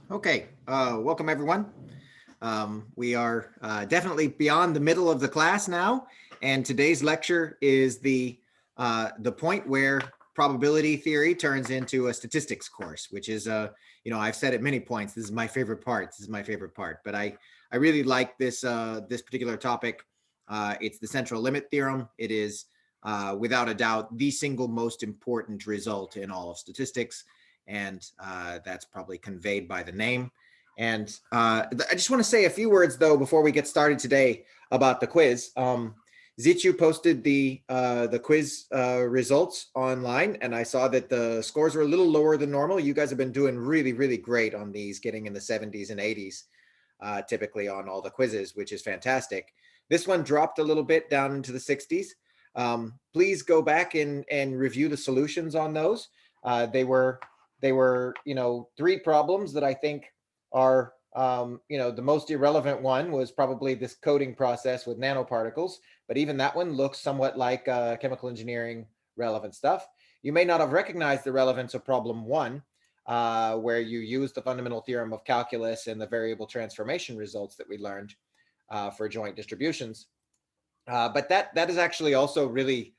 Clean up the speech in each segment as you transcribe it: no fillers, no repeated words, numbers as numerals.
Okay, welcome everyone. We are definitely beyond the middle of the class now, and today's lecture is the point where probability theory turns into a statistics course, which is I've said at many points, this is my favorite part. This is my favorite part, but I really like this particular topic. It's the central limit theorem. It is without a doubt the single most important result in all of statistics, and that's probably conveyed by the name. And I just want to say a few words, though, before we get started today about the quiz. Zichu posted the quiz results online, and I saw that the scores were a little lower than normal. You guys have been doing really, really great on these, getting in the 70s and 80s, typically on all the quizzes, which is fantastic. This one dropped a little bit down into the 60s. Please go back and review the solutions on those. They were, three problems that I think are, the most irrelevant one was probably this coding process with nanoparticles, but even that one looks somewhat like chemical engineering relevant stuff. You may not have recognized the relevance of problem one, where you use the fundamental theorem of calculus and the variable transformation results that we learned for joint distributions. But that is actually also really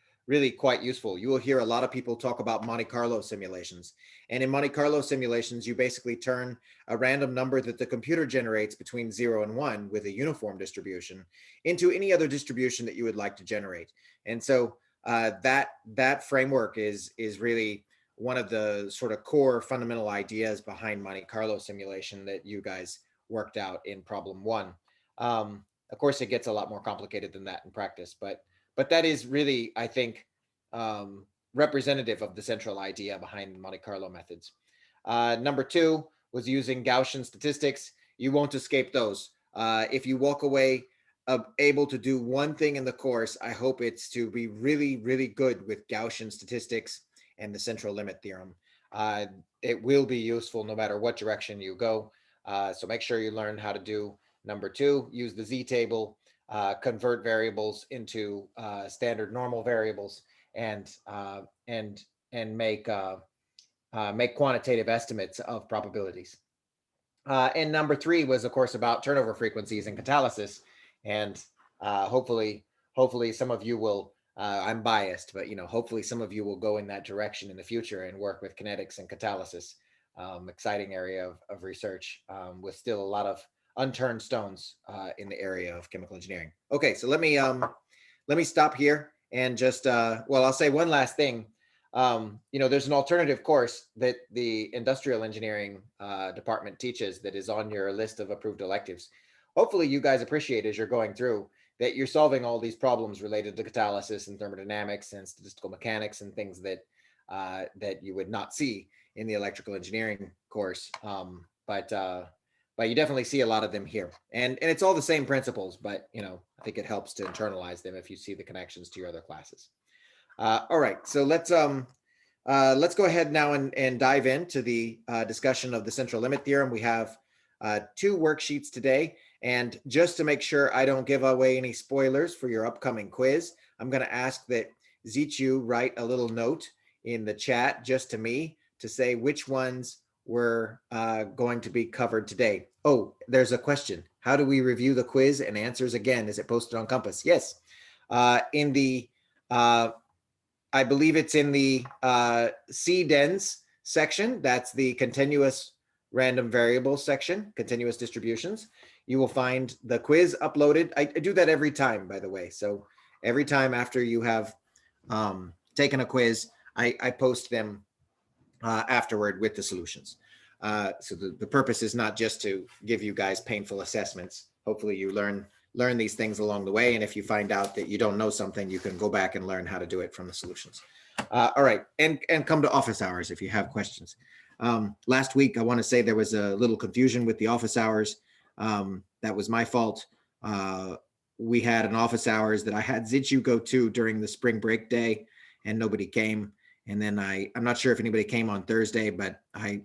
quite useful. You will hear a lot of people talk about Monte Carlo simulations. And in Monte Carlo simulations, you basically turn a random number that the computer generates between 0 and 1 with a uniform distribution into any other distribution that you would like to generate. And so that framework is really one of the sort of core fundamental ideas behind Monte Carlo simulation that you guys worked out in problem one. Of course, it gets a lot more complicated than that in practice, but that is really, I think, representative of the central idea behind Monte Carlo methods. Number two was using Gaussian statistics. You won't escape those. If you walk away able to do one thing in the course, I hope it's to be really, really good with Gaussian statistics and the central limit theorem. It will be useful no matter what direction you go. So make sure you learn how to do number two, use the z-table, convert variables into standard normal variables, and make quantitative estimates of probabilities. And number three was, of course, about turnover frequencies and catalysis. And hopefully some of you will. I'm biased, but hopefully some of you will go in that direction in the future and work with kinetics and catalysis. Exciting area of research with still a lot of unturned stones in the area of chemical engineering. Okay, so let me stop here and just I'll say one last thing. There's an alternative course that the industrial engineering department teaches that is on your list of approved electives. Hopefully you guys appreciate as you're going through that you're solving all these problems related to catalysis and thermodynamics and statistical mechanics and things that you would not see in the electrical engineering course. But you definitely see a lot of them here, and it's all the same principles, but I think it helps to internalize them if you see the connections to your other classes. All right, so let's go ahead now and dive into the discussion of the central limit theorem. We have two worksheets today, and just to make sure I don't give away any spoilers for your upcoming quiz, I'm going to ask that Zichu write a little note in the chat just to me to say which ones were going to be covered today. Oh, there's a question. How do we review the quiz and answers again? Is it posted on Compass? Yes. In the, I believe it's in the CDENS section. That's the continuous random variable section, continuous distributions. You will find the quiz uploaded. I do that every time, by the way. So every time after you have taken a quiz, I post them afterward with the solutions. So the purpose is not just to give you guys painful assessments. Hopefully you learn these things along the way. And if you find out that you don't know something, you can go back and learn how to do it from the solutions. All right, and come to office hours if you have questions. Last week, I want to say there was a little confusion with the office hours. That was my fault. We had an office hours that I had Zichu go to during the spring break day, and nobody came. And then I'm not sure if anybody came on Thursday, but I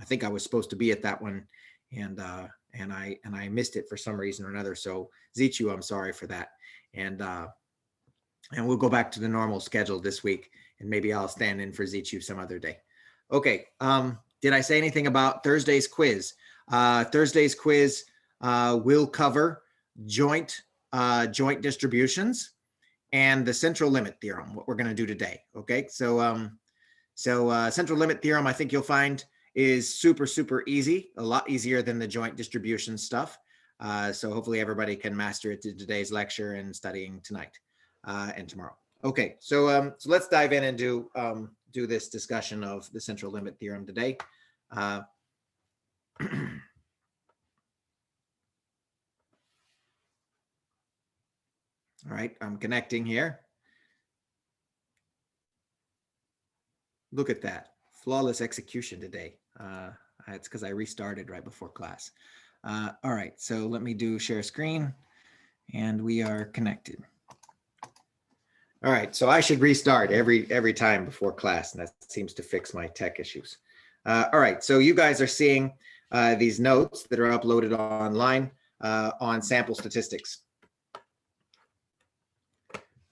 think I was supposed to be at that one, and I missed it for some reason or another. So Zichu, I'm sorry for that. And we'll go back to the normal schedule this week, and maybe I'll stand in for Zichu some other day. Okay. Did I say anything about Thursday's quiz? Thursday's quiz will cover joint distributions and the central limit theorem, what we're going to do today. Okay, so central limit theorem, I think you'll find is super easy, a lot easier than the joint distribution stuff. So hopefully everybody can master it to today's lecture and studying tonight and tomorrow. Okay, so let's dive in and do this discussion of the central limit theorem today. All right, I'm connecting here. Look at that, flawless execution today. It's because I restarted right before class. All right, so let me do share screen, and we are connected. All right, so I should restart every time before class, and that seems to fix my tech issues. All right, so you guys are seeing these notes that are uploaded online on sample statistics.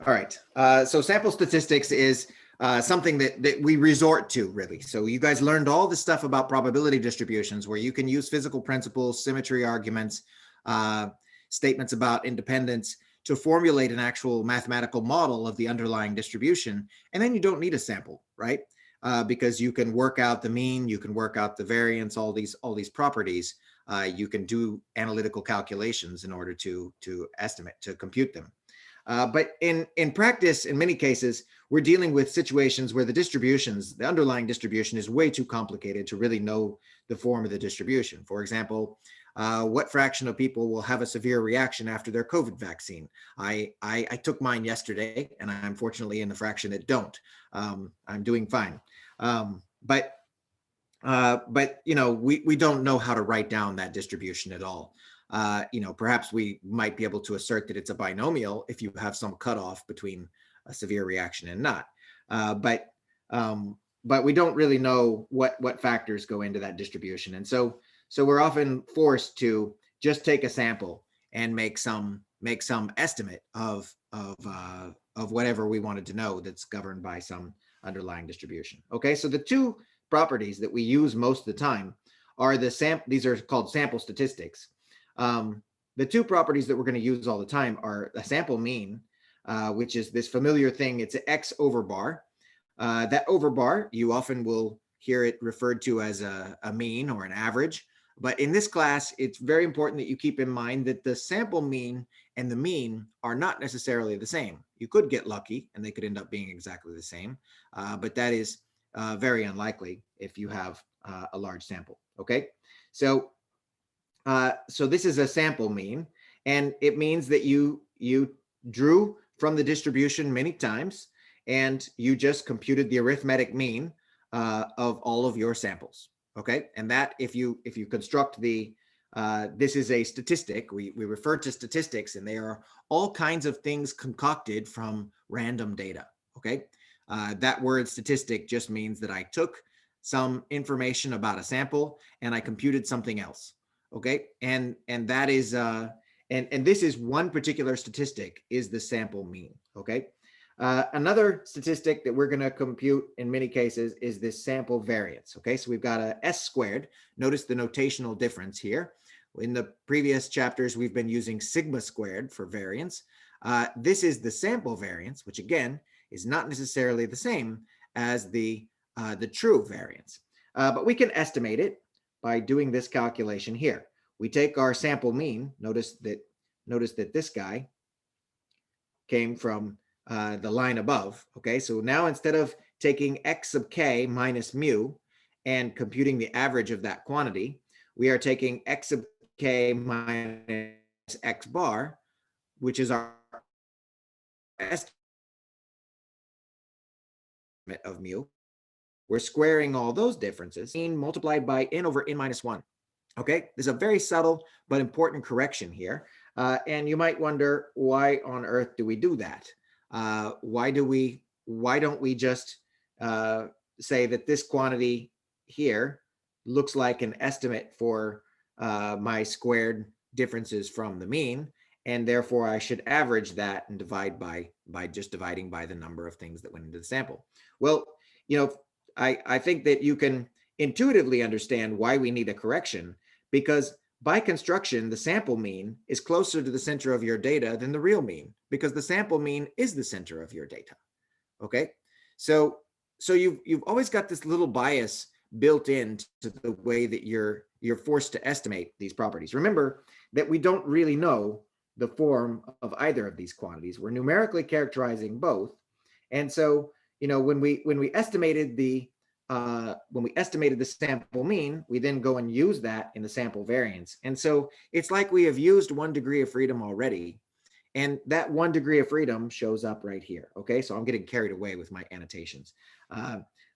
All right, so sample statistics is something that we resort to, really. So you guys learned all the stuff about probability distributions, where you can use physical principles, symmetry arguments, statements about independence to formulate an actual mathematical model of the underlying distribution. And then you don't need a sample, right? Because you can work out the mean, you can work out the variance, all these properties. You can do analytical calculations in order to estimate, to compute them. But in practice, in many cases, we're dealing with situations where the underlying distribution is way too complicated to really know the form of the distribution. For example, what fraction of people will have a severe reaction after their COVID vaccine? I took mine yesterday, and I'm fortunately in the fraction that don't. I'm doing fine. But you know, we don't know how to write down that distribution at all. You know, perhaps we might be able to assert that it's a binomial if you have some cutoff between a severe reaction and not. But we don't really know what factors go into that distribution. And so we're often forced to just take a sample and make some estimate of whatever we wanted to know that's governed by some underlying distribution. Okay, so the two properties that we use most of the time are these are called sample statistics. The two properties that we're going to use all the time are a sample mean, which is this familiar thing. It's an X over bar. That over bar, you often will hear it referred to as a mean or an average. But in this class, it's very important that you keep in mind that the sample mean and the mean are not necessarily the same. You could get lucky and they could end up being exactly the same, but that is very unlikely if you have a large sample. Okay, so this is a sample mean, and it means that you drew from the distribution many times, and you just computed the arithmetic mean of all of your samples. Okay, and that if you construct this is a statistic. We refer to statistics, and they are all kinds of things concocted from random data. Okay, that word statistic just means that I took some information about a sample and I computed something else. Okay, and that is and this is one particular statistic, is the sample mean. Okay, another statistic that we're going to compute in many cases is this sample variance. Okay, so we've got a S squared. Notice the notational difference here. In the previous chapters, we've been using sigma squared for variance. This is the sample variance, which again is not necessarily the same as the true variance, but we can estimate it by doing this calculation here. We take our sample mean. Notice that this guy came from the line above. Okay, so now instead of taking x sub k minus mu and computing the average of that quantity, we are taking x sub k minus x bar, which is our estimate of mu. We're squaring all those differences, mean multiplied by n over n minus 1. Okay, there's a very subtle but important correction here. And you might wonder, why on earth do we do that? Why don't we just say that this quantity here looks like an estimate for my squared differences from the mean, and therefore I should average that and divide by just dividing by the number of things that went into the sample? Well, you know, I think that you can intuitively understand why we need a correction, because by construction, the sample mean is closer to the center of your data than the real mean, because the sample mean is the center of your data. Okay, so you've always got this little bias built into the way that you're forced to estimate these properties. Remember that we don't really know the form of either of these quantities. We're numerically characterizing both, and so when we estimated the sample mean, we then go and use that in the sample variance. And so it's like we have used 1 degree of freedom already. And that 1 degree of freedom shows up right here. Okay, so I'm getting carried away with my annotations.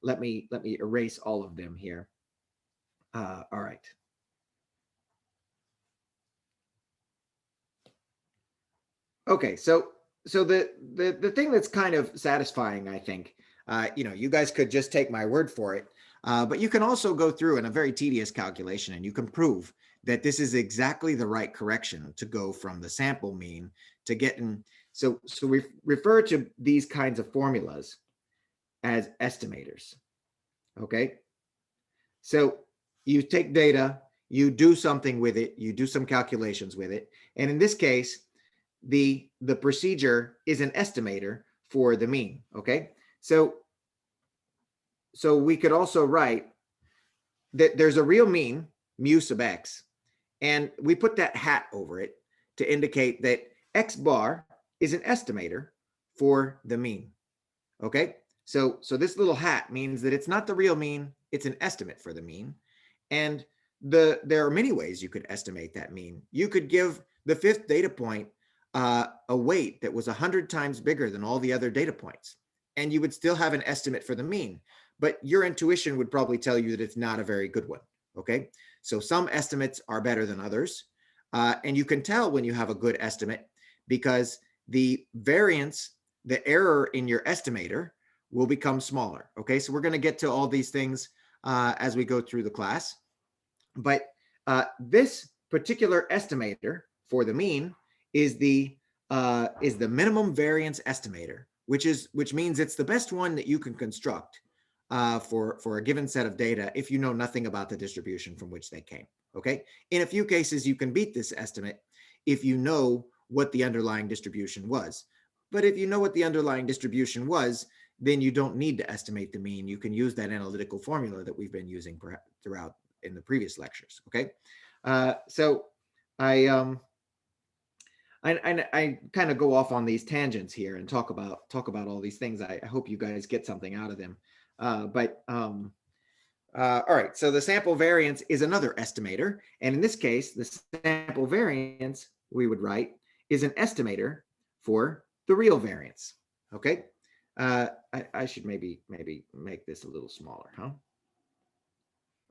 Let me erase all of them here. All right. Okay, so the thing that's kind of satisfying, I think, you guys could just take my word for it, but you can also go through in a very tedious calculation, and you can prove that this is exactly the right correction to go from the sample mean to getting. So we refer to these kinds of formulas as estimators. Okay, so you take data, you do something with it, you do some calculations with it, and in this case, the procedure is an estimator for the mean. Okay, so we could also write that there's a real mean, mu sub x, and we put that hat over it to indicate that x bar is an estimator for the mean. Okay, so this little hat means that it's not the real mean, it's an estimate for the mean. And there are many ways you could estimate that mean. You could give the 5th data point a weight that was 100 times bigger than all the other data points, and you would still have an estimate for the mean, but your intuition would probably tell you that it's not a very good one. Okay, so some estimates are better than others, and you can tell when you have a good estimate because the variance, the error in your estimator, will become smaller. Okay, so we're going to get to all these things as we go through the class, but this particular estimator for the mean is the minimum variance estimator, which means it's the best one that you can construct for a given set of data if you know nothing about the distribution from which they came. Okay, in a few cases you can beat this estimate if you know what the underlying distribution was, but if you know what the underlying distribution was, then you don't need to estimate the mean. You can use that analytical formula that we've been using throughout in the previous lectures. Okay, so I kind of go off on these tangents here and talk about all these things. I hope you guys get something out of them. All right, so the sample variance is another estimator, and in this case, the sample variance we would write is an estimator for the real variance. Okay, I should maybe make this a little smaller, huh?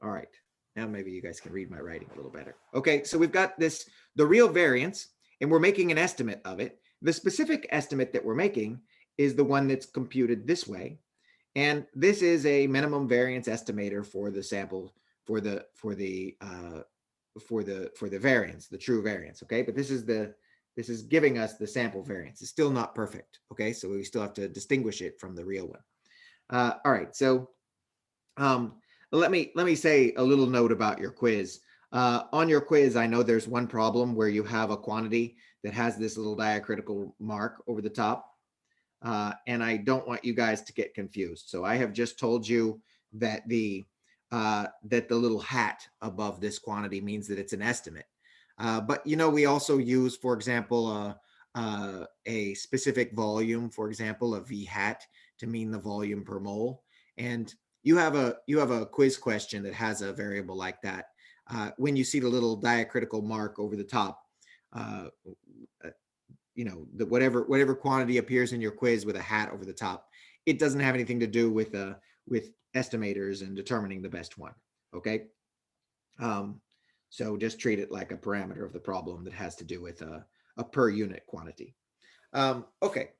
All right, now maybe you guys can read my writing a little better. Okay, so we've got the real variance, and we're making an estimate of it. The specific estimate that we're making is the one that's computed this way, and this is a minimum variance estimator for the sample for the variance, the true variance. Okay, but this is giving us the sample variance. It's still not perfect. Okay, so we still have to distinguish it from the real one. All right, so let me say a little note about your quiz. On your quiz, I know there's one problem where you have a quantity that has this little diacritical mark over the top, and I don't want you guys to get confused. So I have just told you that the little hat above this quantity means that it's an estimate. But we also use, for example, a specific volume, for example, a V hat, to mean the volume per mole. And you have a quiz question that has a variable like that. When you see the little diacritical mark over the top, whatever quantity appears in your quiz with a hat over the top, it doesn't have anything to do with estimators and determining the best one. Okay, so just treat it like a parameter of the problem that has to do with a per unit quantity. Okay,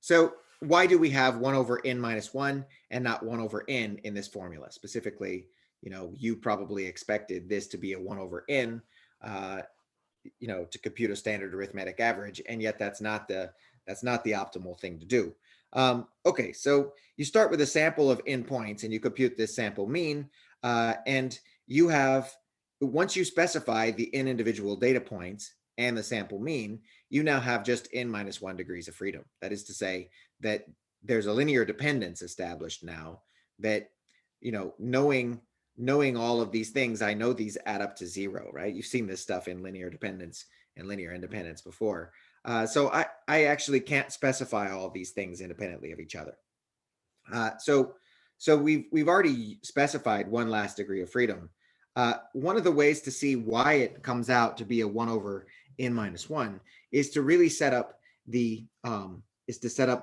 so why do we have 1 over n minus 1 and not 1 over n in this formula? Specifically, you probably expected this to be a 1 over n, to compute a standard arithmetic average, and yet that's not the optimal thing to do. Okay, so you start with a sample of n points and you compute this sample mean, and you have, once you specify the n individual data points and the sample mean, you now have just n minus 1 degrees of freedom. That is to say that there's a linear dependence established now that, knowing all of these things, I know these add up to 0, right? You've seen this stuff in linear dependence and linear independence before. So I actually can't specify all of these things independently of each other. So we've already specified one last degree of freedom. One of the ways to see why it comes out to be a 1 over n minus 1 is to really set up the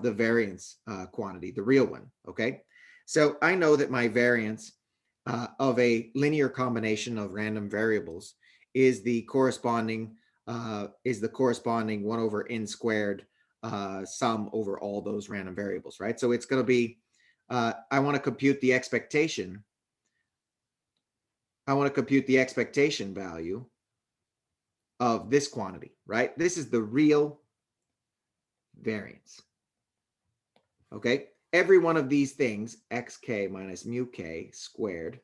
variance quantity, the real one. Okay, so I know that my variance of a linear combination of random variables is the corresponding 1 over n squared sum over all those random variables, right? So it's going to be, I want to compute the expectation. I want to compute the expectation value of this quantity, right? This is the real variance. Okay, every one of these things, xk minus mu k squared,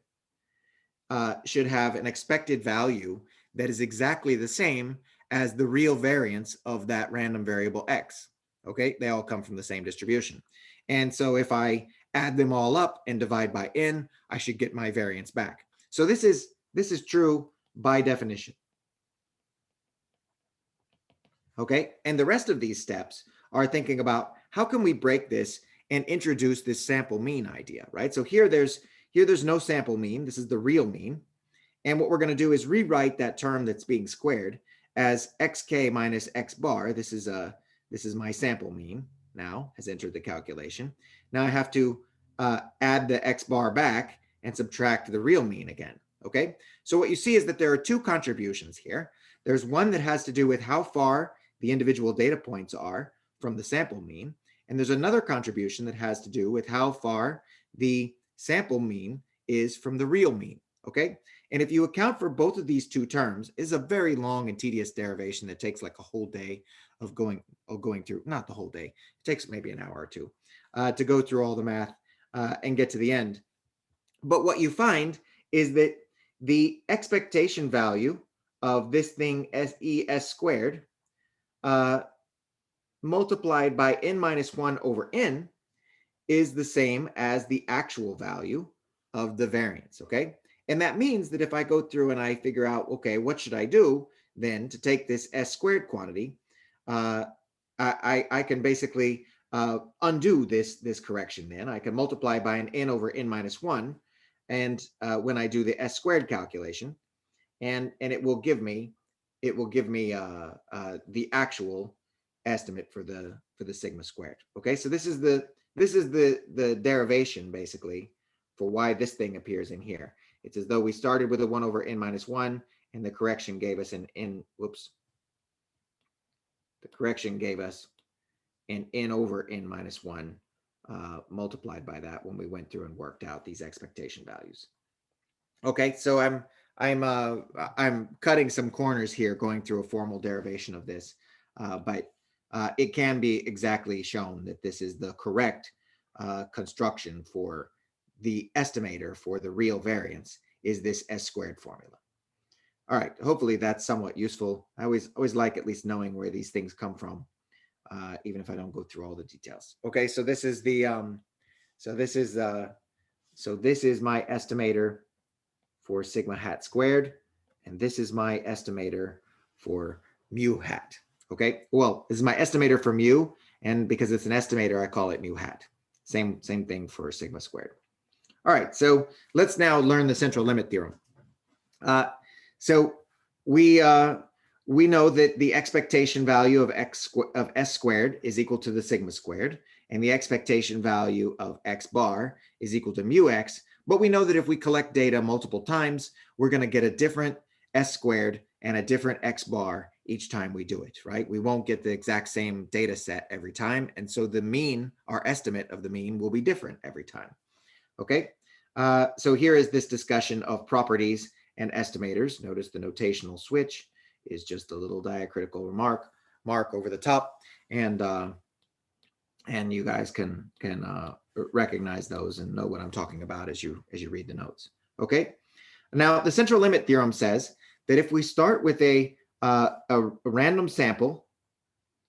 should have an expected value that is exactly the same as the real variance of that random variable x. Okay, they all come from the same distribution. And so if I add them all up and divide by n, I should get my variance back. So this is true by definition. Okay, and the rest of these steps are thinking about how can we break this and introduce this sample mean idea, right? So here there's no sample mean. This is the real mean. And what we're going to do is rewrite that term that's being squared as xk minus x bar. This is my sample mean now has entered the calculation. Now I have to add the x bar back and subtract the real mean again. Okay, so what you see is that there are two contributions here. There's one that has to do with how far the individual data points are from the sample mean. And there's another contribution that has to do with how far the sample mean is from the real mean. Okay, and if you account for both of these two terms, is a very long and tedious derivation that takes like a whole day of going through, not the whole day, it takes maybe an hour or two to go through all the math and get to the end. But what you find is that the expectation value of this thing SES squared multiplied by n minus 1 over n is the same as the actual value of the variance, okay? And that means that if I go through and I figure out, okay, what should I do then to take this s squared quantity, I can basically undo this correction then. I can multiply by an n over n minus 1, and when I do the s squared calculation, and it will give me the actual estimate for the sigma squared. Okay, so this is the derivation basically for why this thing appears in here. It's as though we started with a 1 over n minus 1, and the correction gave us an n. The correction gave us an n over n minus 1 multiplied by that when we went through and worked out these expectation values. Okay, so I'm cutting some corners here going through a formal derivation of this, but it can be exactly shown that this is the correct construction for the estimator for the real variance is this s squared formula. All right, hopefully that's somewhat useful. I always like at least knowing where these things come from, even if I don't go through all the details. Okay, so this is the this is my estimator for sigma hat squared, and this is my estimator for mu hat. Okay, well, this is my estimator for mu, and because it's an estimator, I call it mu hat. Same thing for sigma squared. All right, so let's now learn the central limit theorem. So we know that the expectation value of s squared is equal to the sigma squared, and the expectation value of x bar is equal to mu x. But we know that if we collect data multiple times, we're going to get a different s squared and a different x bar each time we do it, right? We won't get the exact same data set every time. And so the mean, our estimate of the mean, will be different every time. Okay, so here is this discussion of properties and estimators. Notice the notational switch is just a little diacritical mark over the top. And And you guys can recognize those and know what I'm talking about as you read the notes. Okay. Now the central limit theorem says that if we start with a random sample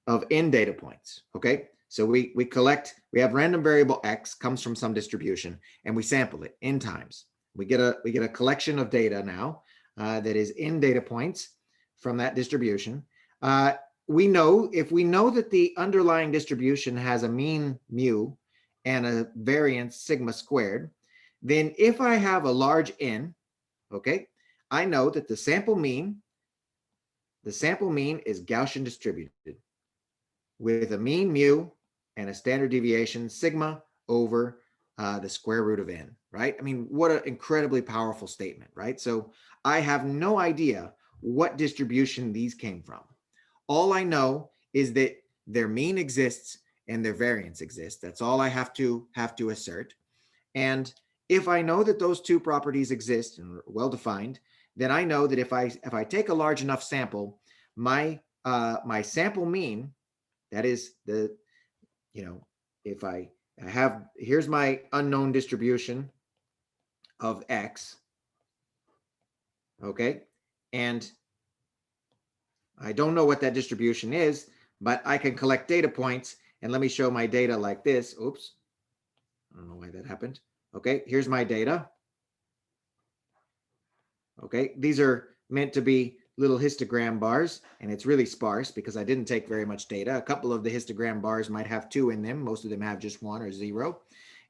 of n data points, okay, so we have random variable x comes from some distribution, and we sample it n times. We get a collection of data now that is n data points from that distribution. If we know that the underlying distribution has a mean mu and a variance sigma squared, then if I have a large n, okay, I know that the sample mean is Gaussian distributed with a mean mu and a standard deviation sigma over the square root of n, right? I mean, what an incredibly powerful statement, right? So I have no idea what distribution these came from. All I know is that their mean exists and their variance exists. That's all I have to assert. And if I know that those two properties exist and are well defined, then I know that if I take a large enough sample, my sample mean, that is the, if I have, here's my unknown distribution of x, okay, and I don't know what that distribution is, but I can collect data points, and let me show my data like this. Oops, I don't know why that happened. Okay, here's my data. Okay, these are meant to be little histogram bars, and it's really sparse because I didn't take very much data. A couple of the histogram bars might have 2 in them. Most of them have just 1 or 0.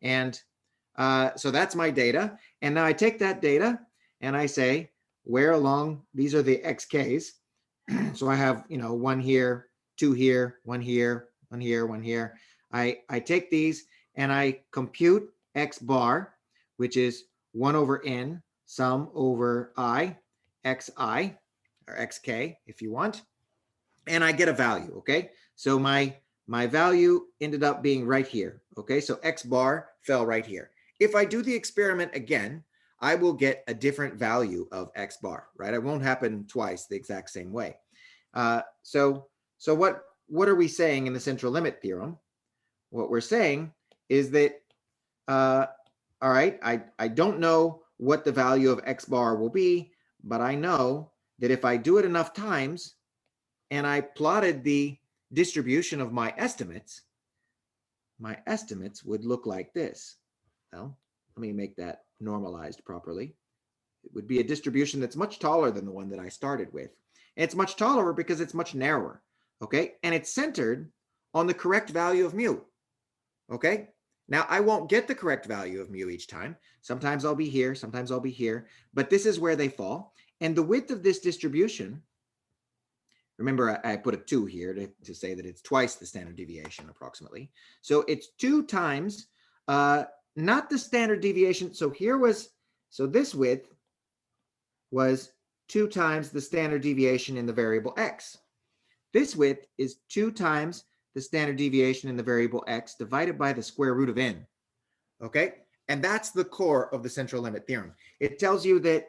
And so that's my data. And now I take that data and I say, where along, these are the xk's. So I have, 1 here, 2 here, 1 here, 1 here, 1 here. I take these and I compute x bar, which is 1 over n sum over I, xi, or xk if you want, and I get a value, okay? So my value ended up being right here, okay? So x bar fell right here. If I do the experiment again, I will get a different value of x bar, right? It won't happen twice the exact same way. So what are we saying in the central limit theorem? What we're saying is that, all right, I don't know what the value of x bar will be, but I know that if I do it enough times and I plotted the distribution of my estimates would look like this. Well, let me make that normalized properly. It would be a distribution that's much taller than the one that I started with. And it's much taller because it's much narrower, okay? And it's centered on the correct value of mu, okay? Now, I won't get the correct value of mu each time. Sometimes I'll be here, sometimes I'll be here, but this is where they fall. And the width of this distribution, remember I put a 2 here to say that it's twice the standard deviation approximately. So it's 2 times, not the standard deviation. So this width was 2 times the standard deviation in the variable x. This width is 2 times the standard deviation in the variable x divided by the square root of n, okay? And that's the core of the central limit theorem. It tells you that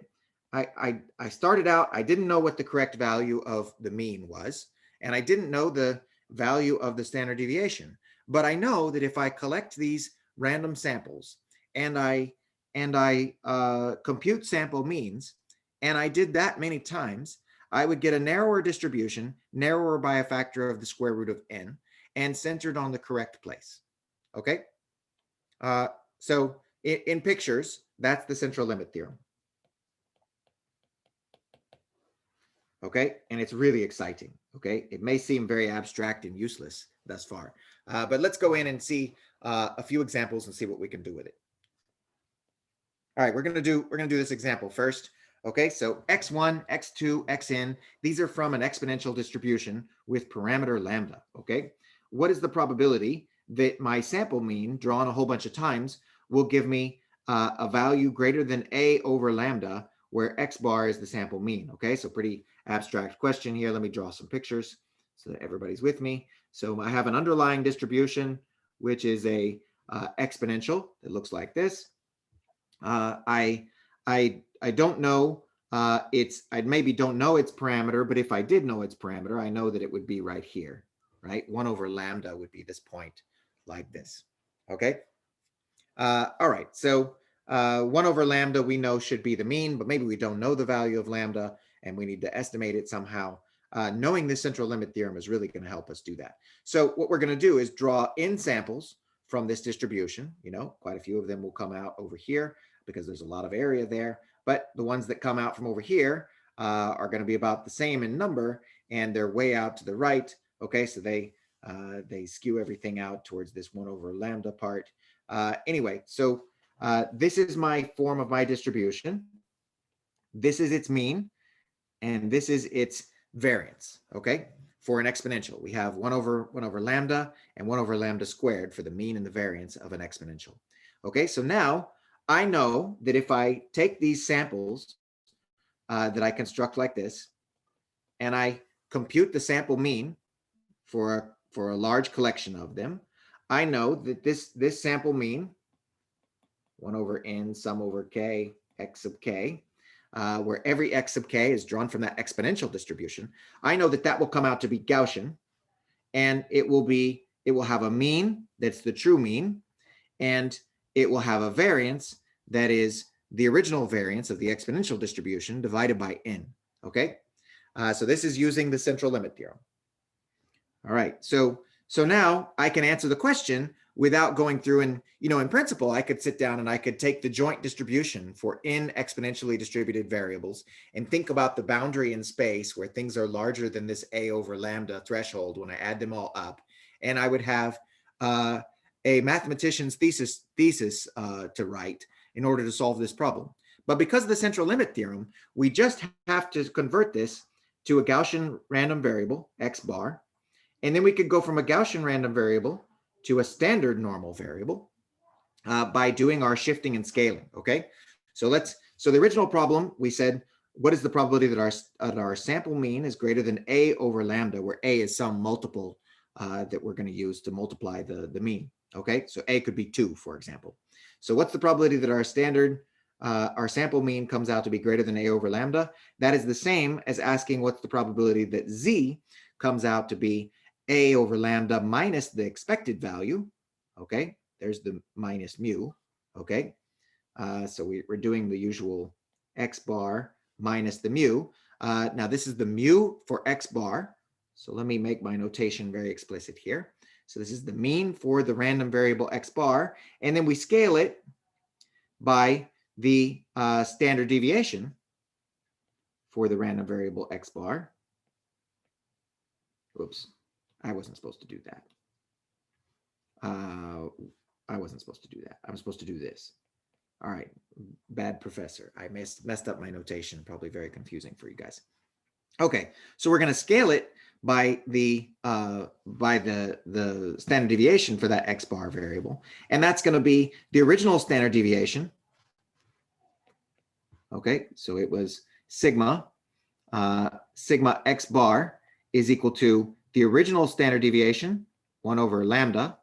I started out, I didn't know what the correct value of the mean was, and I didn't know the value of the standard deviation, but I know that if I collect these random samples and I compute sample means, and I did that many times, I would get a narrower distribution, narrower by a factor of the square root of n, and centered on the correct place, okay? So in pictures, that's the central limit theorem. Okay, and it's really exciting, okay? It may seem very abstract and useless thus far, but let's go in and see a few examples and see what we can do with it. All right, we're gonna do this example first. Okay, so x1, x2, xn, these are from an exponential distribution with parameter lambda, okay? What is the probability that my sample mean drawn a whole bunch of times will give me a value greater than a over lambda, where x bar is the sample mean, okay? So pretty abstract question here. Let me draw some pictures so that everybody's with me. So I have an underlying distribution, which is a exponential that looks like this. I don't know I maybe don't know its parameter, but if I did know its parameter, I know that it would be right here, right? 1 over lambda would be this point like this. Okay. All right. So 1 over lambda we know should be the mean, but maybe we don't know the value of lambda and we need to estimate it somehow. Knowing the central limit theorem is really going to help us do that. So what we're going to do is draw in samples from this distribution. You know, quite a few of them will come out over here because there's a lot of area there, but the ones that come out from over here are going to be about the same in number, and they're way out to the right. Okay, so they skew everything out towards this 1 over lambda part. Anyway, so this is my form of my distribution. This is its mean, and this is its variance, okay? For an exponential, we have 1 over lambda and 1 over lambda squared for the mean and the variance of an exponential. Okay, so now I know that if I take these samples that I construct like this, and I compute the sample mean for a large collection of them, I know that this sample mean, 1 over n sum over k, x sub k, where every x sub k is drawn from that exponential distribution, I know that that will come out to be Gaussian, and it will have a mean that's the true mean, and it will have a variance that is the original variance of the exponential distribution divided by n. Okay, so this is using the central limit theorem. All right, so now I can answer the question without going through, and in principle, I could sit down and I could take the joint distribution for n exponentially distributed variables and think about the boundary in space where things are larger than this a over lambda threshold when I add them all up, and I would have a mathematician's thesis to write in order to solve this problem. But because of the central limit theorem, we just have to convert this to a Gaussian random variable, x bar, and then we could go from a Gaussian random variable to a standard normal variable by doing our shifting and scaling. Okay, so the original problem, we said, what is the probability that our sample mean is greater than a over lambda, where a is some multiple that we're going to use to multiply the mean. Okay, so a could be 2, for example. So what's the probability that our sample mean comes out to be greater than a over lambda? That is the same as asking what's the probability that z comes out to be a over lambda minus the expected value. Okay, there's the minus mu. Okay, so we're doing the usual x bar minus the mu. Now this is the mu for x bar. So let me make my notation very explicit here. So this is the mean for the random variable x bar, and then we scale it by the standard deviation for the random variable x bar. Oops, I wasn't supposed to do that. I wasn't supposed to do that. I'm supposed to do this. All right, bad professor. I messed up my notation, probably very confusing for you guys. Okay, so we're going to scale it by the standard deviation for that x bar variable, and that's going to be the original standard deviation. Okay, so it was sigma x bar is equal to the original standard deviation, 1 over lambda,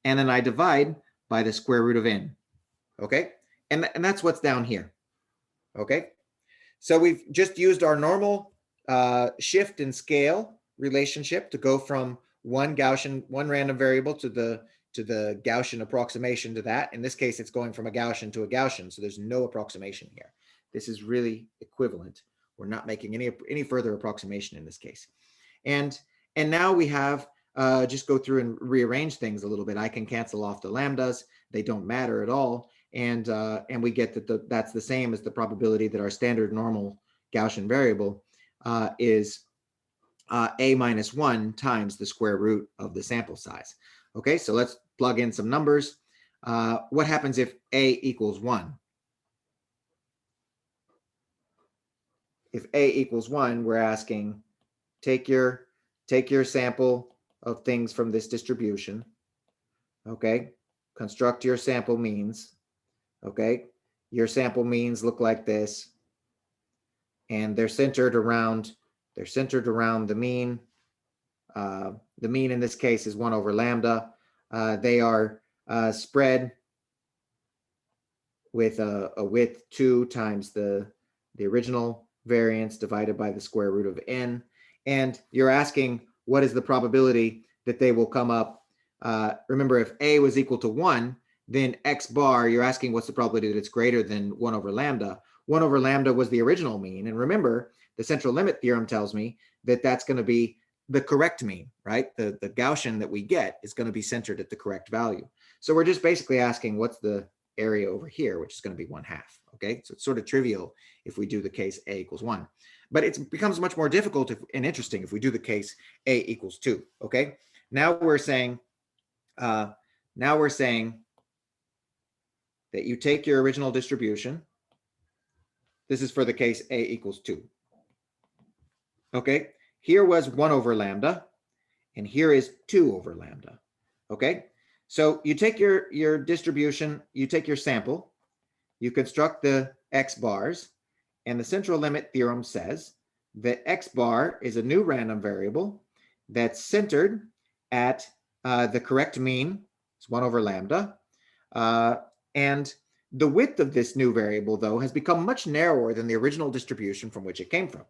and then I divide by the square root of n. Okay, and that's what's down here. Okay, so we've just used our normal shift and scale relationship to go from one random variable to the Gaussian approximation to that. In this case, it's going from a Gaussian to a Gaussian, so there's no approximation here. This is really equivalent. We're not making any further approximation in this case. And now we have just go through and rearrange things a little bit. I can cancel off the lambdas; they don't matter at all, and we get that that's the same as the probability that our standard normal Gaussian variable is a minus 1 times the square root of the sample size. Okay, so let's plug in some numbers. What happens if a equals 1? If a equals 1, we're asking, take your sample of things from this distribution. Okay, construct your sample means. Okay, your sample means look like this, and they're centered around the mean. The mean in this case is 1 over lambda. They are spread with a width 2 times the original variance divided by the square root of n. And you're asking, what is the probability that they will come up remember, if A was equal to 1, then X bar, you're asking what's the probability that it's greater than 1 over lambda. 1 over lambda was the original mean. And remember, the central limit theorem tells me that that's going to be the correct mean, right? The Gaussian that we get is going to be centered at the correct value. So we're just basically asking what's the area over here, which is going to be 1/2. Okay, so it's sort of trivial if we do the case A equals 1. But it becomes much more difficult and interesting if we do the case A equals 2. Okay, now we're saying that you take your original distribution. This is for the case A equals 2. Okay, here was 1 over lambda, and here is 2 over lambda. Okay, so you take your distribution, you take your sample, you construct the X bars, and the central limit theorem says that X bar is a new random variable that's centered at the correct mean. It's 1 over lambda. And the width of this new variable, though, has become much narrower than the original distribution from which it came from.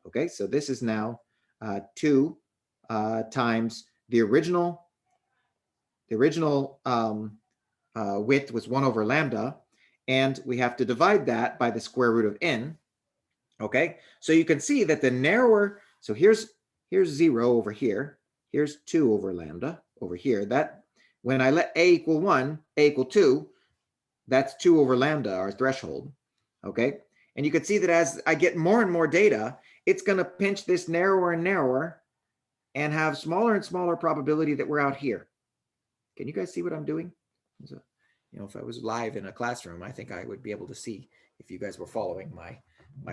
Okay, so this is now 2 times the original width was 1 over lambda, and we have to divide that by the square root of n. Okay, so you can see that the narrower, so here's 0 over here, here's 2 over lambda over here. That when I let A equal 1, A equal 2, that's 2 over lambda, our threshold. Okay, and you can see that as I get more and more data, it's going to pinch this narrower and narrower and have smaller and smaller probability that we're out here. Can you guys see what I'm doing? So, you know, if I was live in a classroom, I think I would be able to see if you guys were following my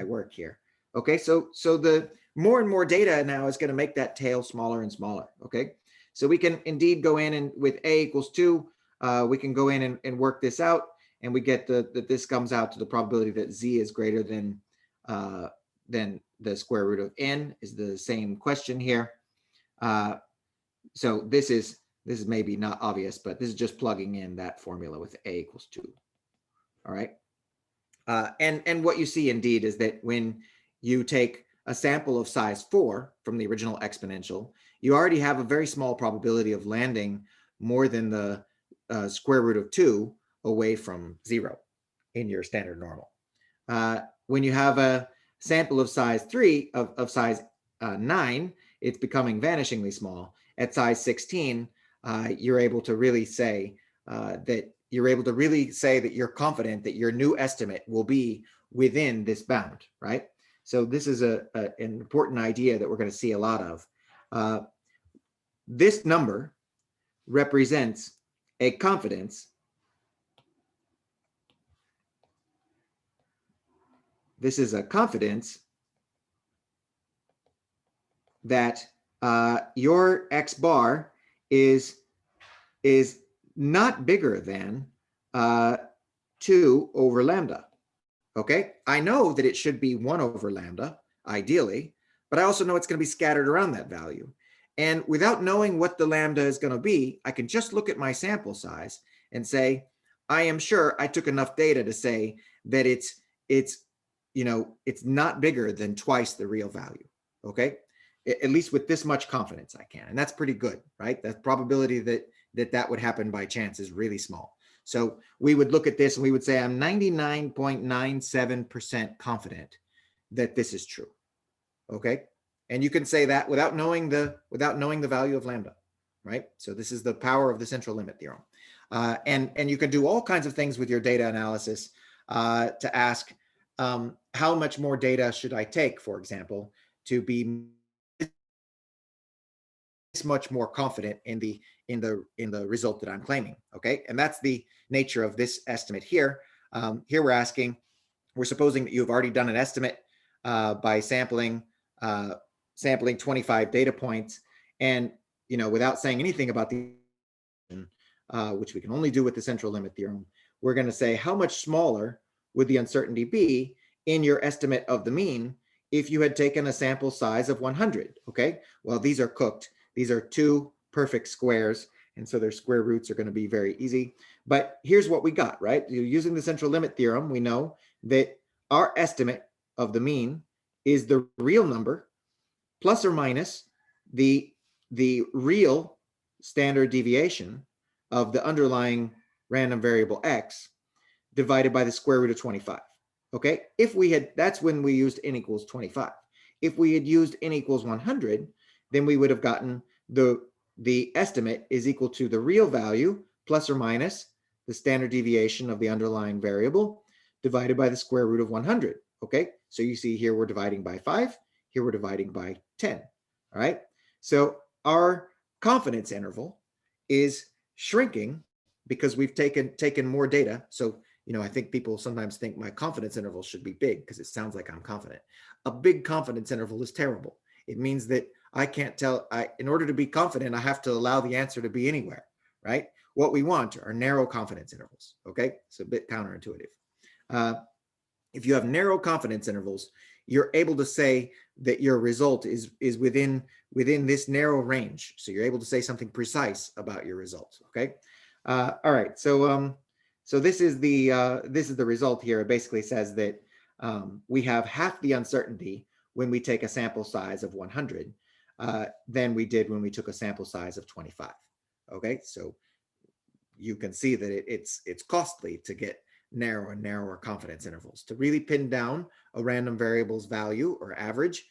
work here. Okay, so the more and more data now is going to make that tail smaller and smaller. Okay, so we can indeed go in and with A equals 2, we can go in and work this out, and we get that this comes out to the probability that Z is greater than the square root of n is the same question here. So this is maybe not obvious, but this is just plugging in that formula with A equals 2. All right. And what you see indeed is that when you take a sample of size 4 from the original exponential, you already have a very small probability of landing more than the square root of 2 away from 0 in your standard normal. When you have a sample of size 3, of size 9, it's becoming vanishingly small. At size 16, you're able to really say that you're confident that your new estimate will be within this bound, right? So this is an important idea that we're going to see a lot of. This number represents a confidence. This is a confidence that your X bar is not bigger than 2 over lambda. Okay, I know that it should be 1 over lambda, ideally, but I also know it's going to be scattered around that value. And without knowing what the lambda is going to be, I can just look at my sample size and say, I am sure I took enough data to say that it's not bigger than twice the real value. Okay, at least with this much confidence I can, and that's pretty good, right? The probability that would happen by chance is really small. So we would look at this and we would say I'm 99.97% confident that this is true. Okay, and you can say that without knowing the value of lambda, right? So this is the power of the central limit theorem, and you can do all kinds of things with your data analysis to ask how much more data should I take, for example, to be much more confident in the result that I'm claiming. Okay, and that's the nature of this estimate here. Here we're supposing that you've already done an estimate by sampling 25 data points, and without saying anything about the which we can only do with the central limit theorem, we're going to say how much smaller would the uncertainty be in your estimate of the mean if you had taken a sample size of 100. Okay, well, these are cooked. These are 2 perfect squares, and so their square roots are going to be very easy. But here's what we got, right? Using the central limit theorem, we know that our estimate of the mean is the real number plus or minus the real standard deviation of the underlying random variable x divided by the square root of 25. Okay, if we had, that's when we used n equals 25. If we had used n equals 100, then we would have gotten the estimate is equal to the real value plus or minus the standard deviation of the underlying variable divided by the square root of 100. Okay, so you see here we're dividing by 5, here we're dividing by 10. All right, so our confidence interval is shrinking because we've taken more data. So, you know, I think people sometimes think my confidence interval should be big because it sounds like I'm confident. A big confidence interval is terrible. It means that I can't tell, in order to be confident, I have to allow the answer to be anywhere, right? What we want are narrow confidence intervals, okay? It's a bit counterintuitive. If you have narrow confidence intervals, you're able to say that your result is within this narrow range. So you're able to say something precise about your results, okay? All right, so this is the result here. It basically says that we have half the uncertainty when we take a sample size of 100 than we did when we took a sample size of 25. Okay, so you can see that it's costly to get narrower and narrower confidence intervals. To really pin down a random variable's value or average,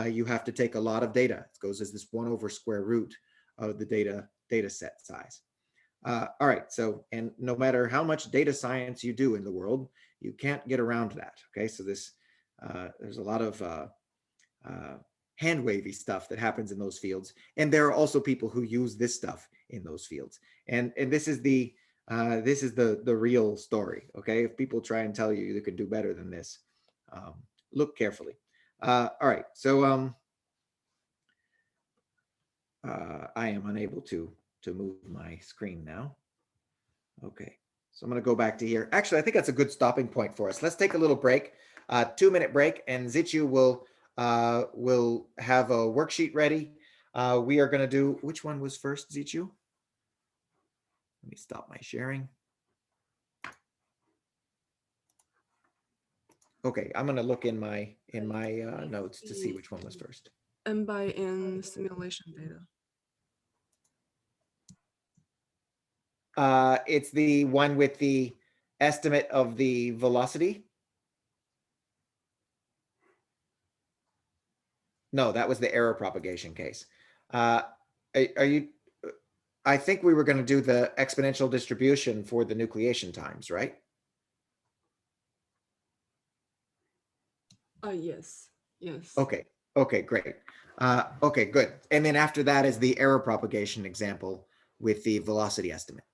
you have to take a lot of data. It goes as this 1 over square root of the data set size. All right, so, and no matter how much data science you do in the world, you can't get around that. Okay, so this there's a lot of hand wavy stuff that happens in those fields, and there are also people who use this stuff in those fields. And this is the real story. Okay, if people try and tell you could do better than this, look carefully. All right, so I am unable to move my screen now. Okay, so I'm going to go back to here. Actually, I think that's a good stopping point for us. Let's take a little break, 2-minute break, and Zichu will have a worksheet ready. We are going to do, which one was first, Zichu? Let me stop my sharing. Okay, I'm going to look in my notes to see which one was first. N by N simulation data. It's the one with the estimate of the velocity. No, that was the error propagation case. Are you? I think we were going to do the exponential distribution for the nucleation times, right? Yes. Okay. Okay, great. Okay, good. And then after that is the error propagation example with the velocity estimate.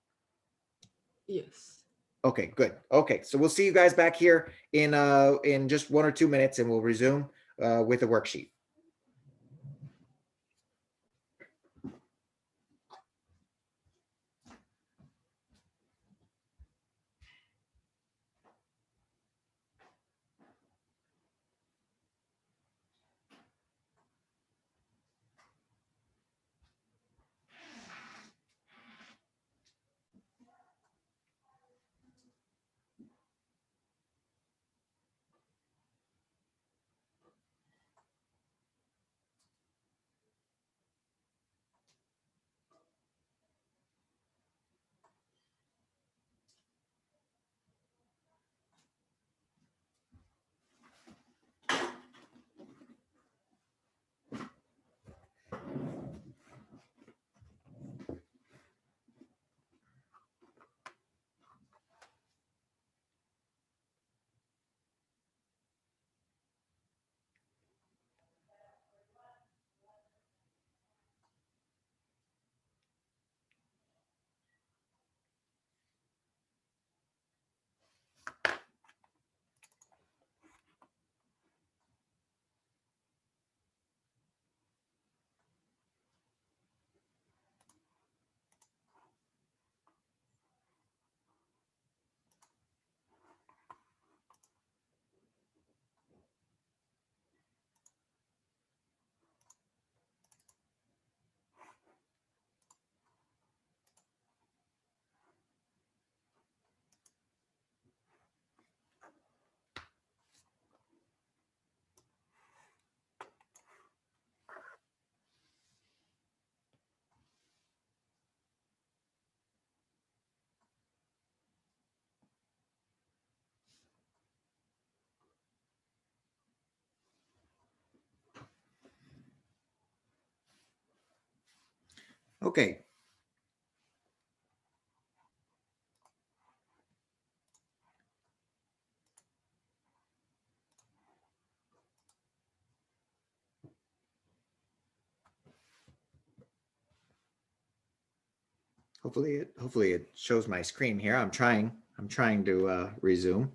Yes. Okay, good. Okay, so we'll see you guys back here in just 1 or 2 minutes, and we'll resume with the worksheet. Okay. Hopefully it shows my screen here. I'm trying to resume.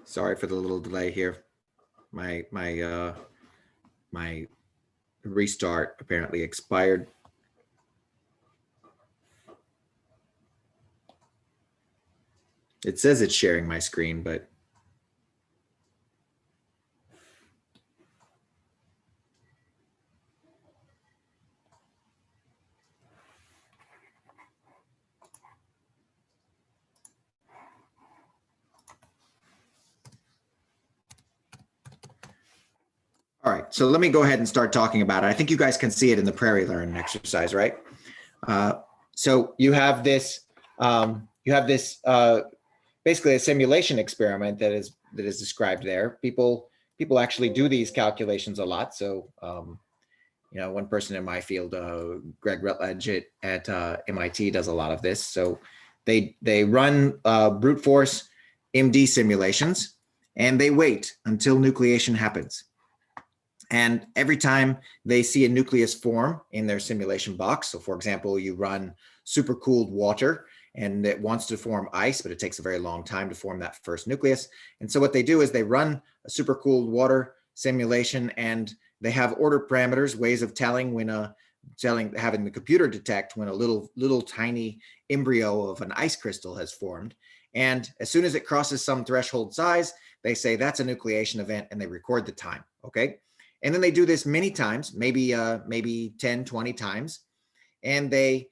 Sorry for the little delay here. My restart apparently expired. It says it's sharing my screen, but all right, so let me go ahead and start talking about it. I think you guys can see it in the Prairie Learn exercise, right? So you have this basically a simulation experiment that is described there. People actually do these calculations a lot. So you know, one person in my field, Greg Rutledge at MIT, does a lot of this. So they run brute force MD simulations, and they wait until nucleation happens. And every time they see a nucleus form in their simulation box, so for example, you run supercooled water and it wants to form ice, but it takes a very long time to form that first nucleus. And so what they do is they run a supercooled water simulation, and they have order parameters, ways of telling when having the computer detect when a little tiny embryo of an ice crystal has formed. And as soon as it crosses some threshold size, they say that's a nucleation event, and they record the time, okay? And then they do this many times, maybe 10, 20 times, and they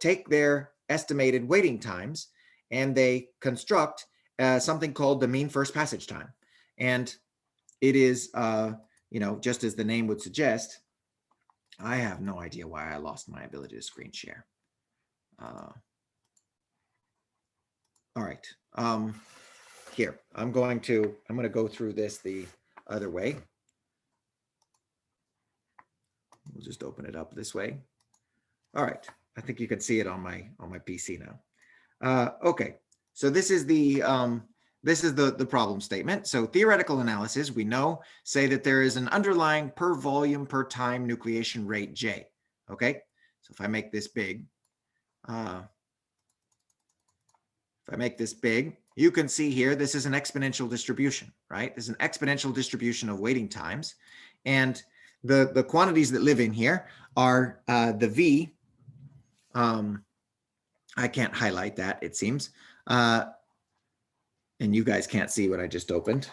take their estimated waiting times and they construct something called the mean first passage time. And it is, you know, just as the name would suggest, I have no idea why I lost my ability to screen share. All right. Here, I'm going to go through this the other way. We'll just open it up this way. All right, I think you can see it on my PC now. Okay, so this is the problem statement. So theoretical analysis, we know, say that there is an underlying per volume per time nucleation rate J. Okay, so if I make this big, you can see here this is an exponential distribution, right? This is an exponential distribution of waiting times, and the quantities that live in here are the V. I can't highlight that, it seems. And you guys can't see what I just opened.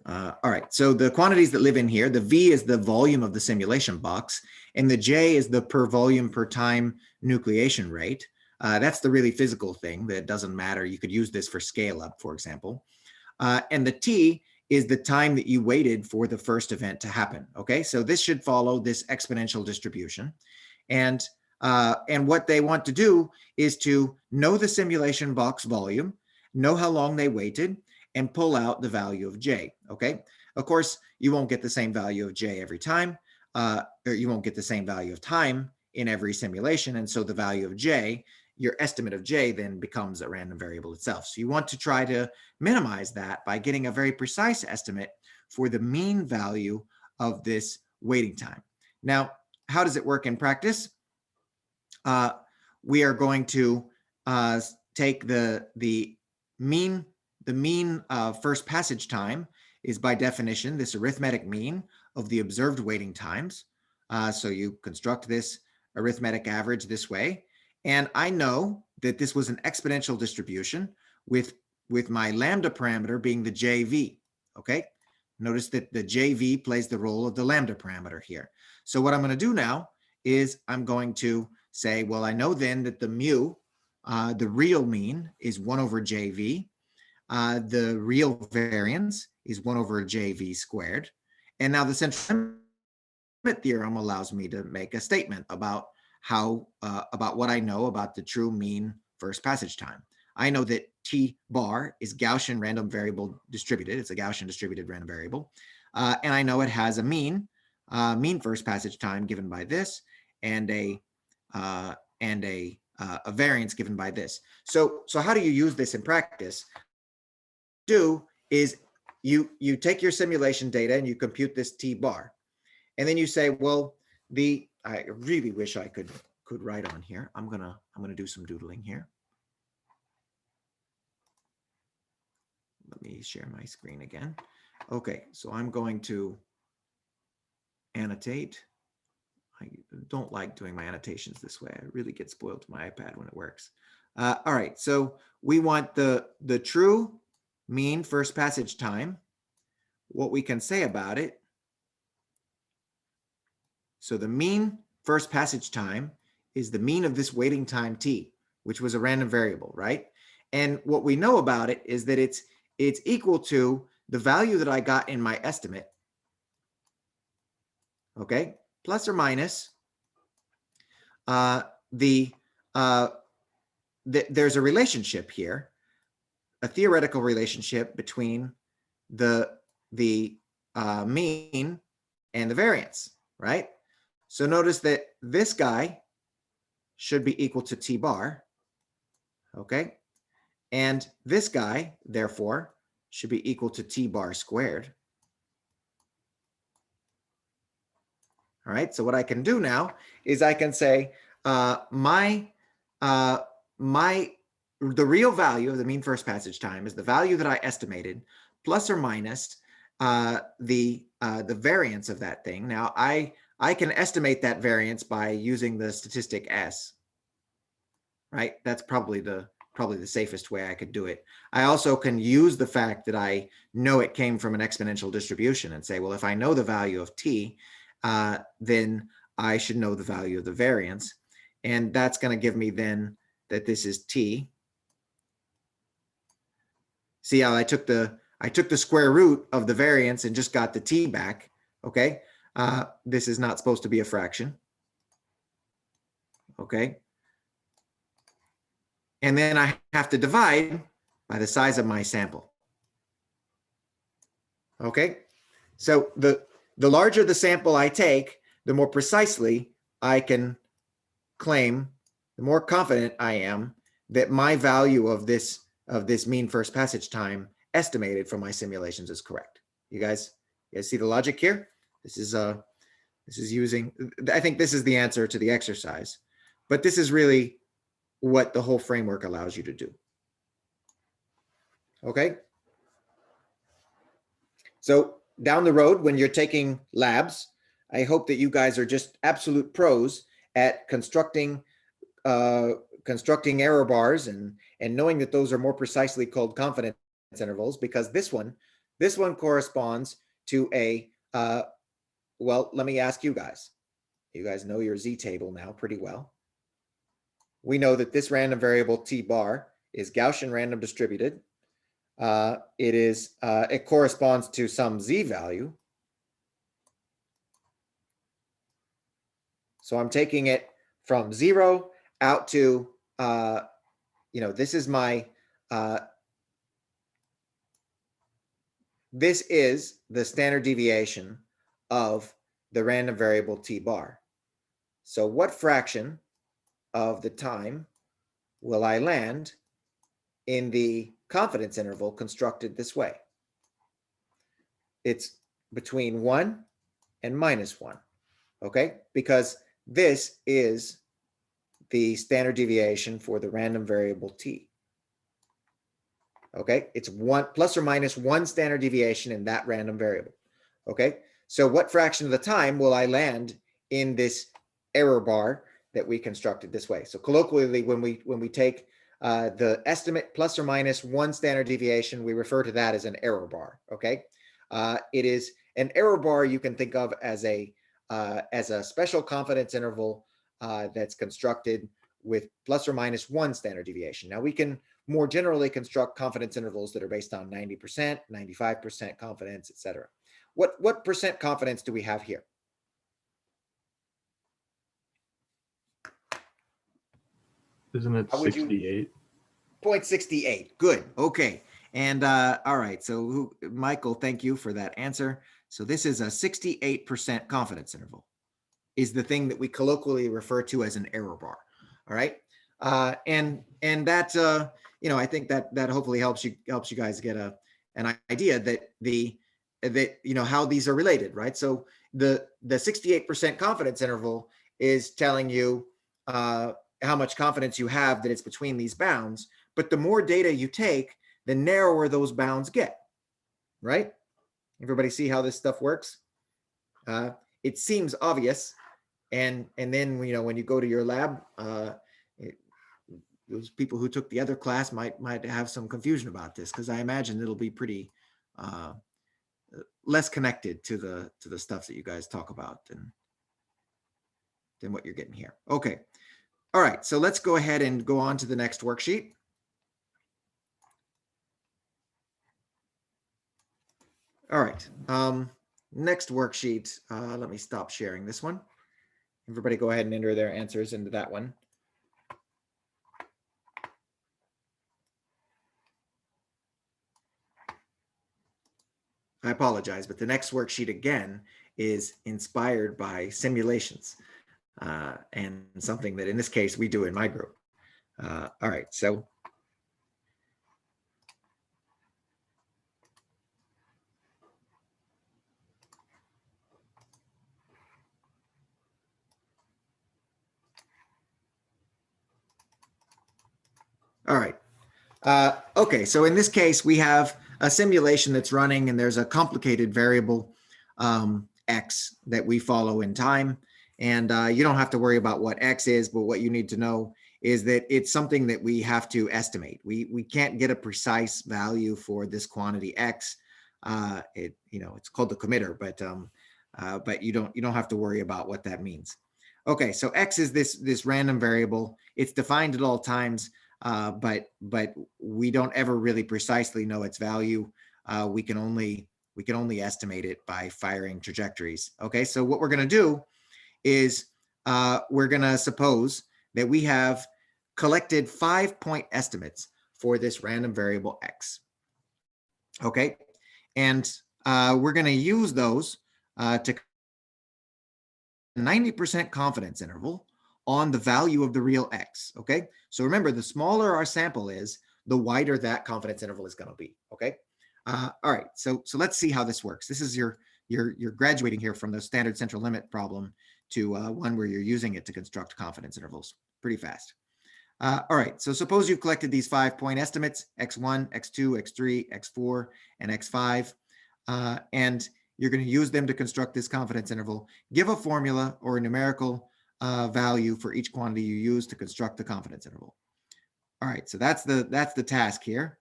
All right, so the quantities that live in here, the V is the volume of the simulation box, and the J is the per volume per time nucleation rate. That's the really physical thing that doesn't matter. You could use this for scale up, for example. And the T is the time that you waited for the first event to happen. Okay, so this should follow this exponential distribution. And what they want to do is to know the simulation box volume, know how long they waited, and pull out the value of J. Okay, of course, you won't get the same value of J every time, or you won't get the same value of time in every simulation. And so the value of J, your estimate of J, then becomes a random variable itself. So you want to try to minimize that by getting a very precise estimate for the mean value of this waiting time. Now, how does it work in practice? We are going to take the mean first passage time is by definition this arithmetic mean of the observed waiting times. So you construct this arithmetic average this way. And I know that this was an exponential distribution with with my lambda parameter being the JV, okay? Notice that the JV plays the role of the lambda parameter here. So what I'm going to do now is I'm going to say, well, I know then that the mu, the real mean is 1 over JV. The real variance is 1 over JV squared. And now the central limit theorem allows me to make a statement about how, about what I know about the true mean first passage time. I know that T bar is Gaussian random variable distributed. It's a Gaussian distributed random variable. And I know it has a mean first passage time given by this, and a variance given by this. So how do you use this in practice? Do is you take your simulation data and you compute this T bar, and then you say, well, I really wish I could write on here. I'm gonna do some doodling here. Let me share my screen again. Okay, so I'm going to annotate. I don't like doing my annotations this way. I really get spoiled to my iPad when it works. All right, so we want the true mean first passage time. What we can say about it. So the mean first passage time is the mean of this waiting time t, which was a random variable, right? And what we know about it is that it's equal to the value that I got in my estimate, okay, plus or minus there's a relationship here, a theoretical relationship between the mean and the variance, right? So notice that this guy should be equal to T bar, okay? And this guy, therefore, should be equal to T bar squared. All right, so what I can do now is I can say the real value of the mean first passage time is the value that I estimated plus or minus the variance of that thing. Now I can estimate that variance by using the statistic S, right? That's probably the safest way I could do it. I also can use the fact that I know it came from an exponential distribution and say, well, if I know the value of t, then I should know the value of the variance. And that's going to give me then that this is t. See how I took the square root of the variance and just got the t back, okay? This is not supposed to be a fraction, okay? And then I have to divide by the size of my sample. Okay, so the larger the sample I take, the more precisely I can claim, the more confident I am that my value of this mean first passage time estimated from my simulations is correct. You guys see the logic here? This is using, I think this is the answer to the exercise, but this is really what the whole framework allows you to do. Okay. So down the road, when you're taking labs, I hope that you guys are just absolute pros at constructing error bars and knowing that those are more precisely called confidence intervals, because this one corresponds to a well, let me ask you guys. You guys know your Z table now pretty well. We know that this random variable T bar is Gaussian random distributed. It corresponds to some Z value. So I'm taking it from 0 out to, this is my, this is the standard deviation of the random variable T bar. So what fraction of the time will I land in the confidence interval constructed this way? It's between 1 and -1, okay? Because this is the standard deviation for the random variable t. Okay, it's plus or minus 1 standard deviation in that random variable. Okay, so what fraction of the time will I land in this error bar that we constructed this way? So colloquially, when we take the estimate plus or minus 1 standard deviation, we refer to that as an error bar, okay? It is an error bar you can think of as a special confidence interval that's constructed with plus or minus 1 standard deviation. Now we can more generally construct confidence intervals that are based on 90%, 95% confidence, etc. What percent confidence do we have here? Isn't it How would you- 68? 0.68. Good. Okay. And all right. So Michael, thank you for that answer. So this is a 68% confidence interval is the thing that we colloquially refer to as an error bar. All right. And that, I think that hopefully helps you guys get an idea that how these are related, right? So the 68% confidence interval is telling you how much confidence you have that it's between these bounds. But the more data you take, the narrower those bounds get, right? Everybody see how this stuff works? It seems obvious. And then, when you go to your lab, those people who took the other class might have some confusion about this, because I imagine it'll be pretty less connected to the stuff that you guys talk about than what you're getting here. Okay. All right. So let's go ahead and go on to the next worksheet. All right. Next worksheet. Let me stop sharing this one. Everybody go ahead and enter their answers into that one. I apologize, but the next worksheet again is inspired by simulations and something that in this case we do in my group. All right, so all right. Okay, so in this case, we have a simulation that's running and there's a complicated variable x that we follow in time. And you don't have to worry about what x is, but what you need to know is that it's something that we have to estimate. We can't get a precise value for this quantity x. It's called the committer, but you don't have to worry about what that means. Okay, so x is this random variable. It's defined at all times. But we don't ever really precisely know its value. We can only estimate it by firing trajectories. Okay, so what we're going to do is we're going to suppose that we have collected 5-point estimates for this random variable x. Okay, and we're going to use those to 90% confidence interval on the value of the real x. Okay, so remember, the smaller our sample is, the wider that confidence interval is going to be. Okay, all right, so let's see how this works. This is you're graduating here from the standard central limit problem to one where you're using it to construct confidence intervals pretty fast. All right, so suppose you've collected these 5-point estimates, x1, x2, x3, x4, and x5, and you're going to use them to construct this confidence interval. Give a formula or a numerical value for each quantity you use to construct the confidence interval. All right, so that's the task here.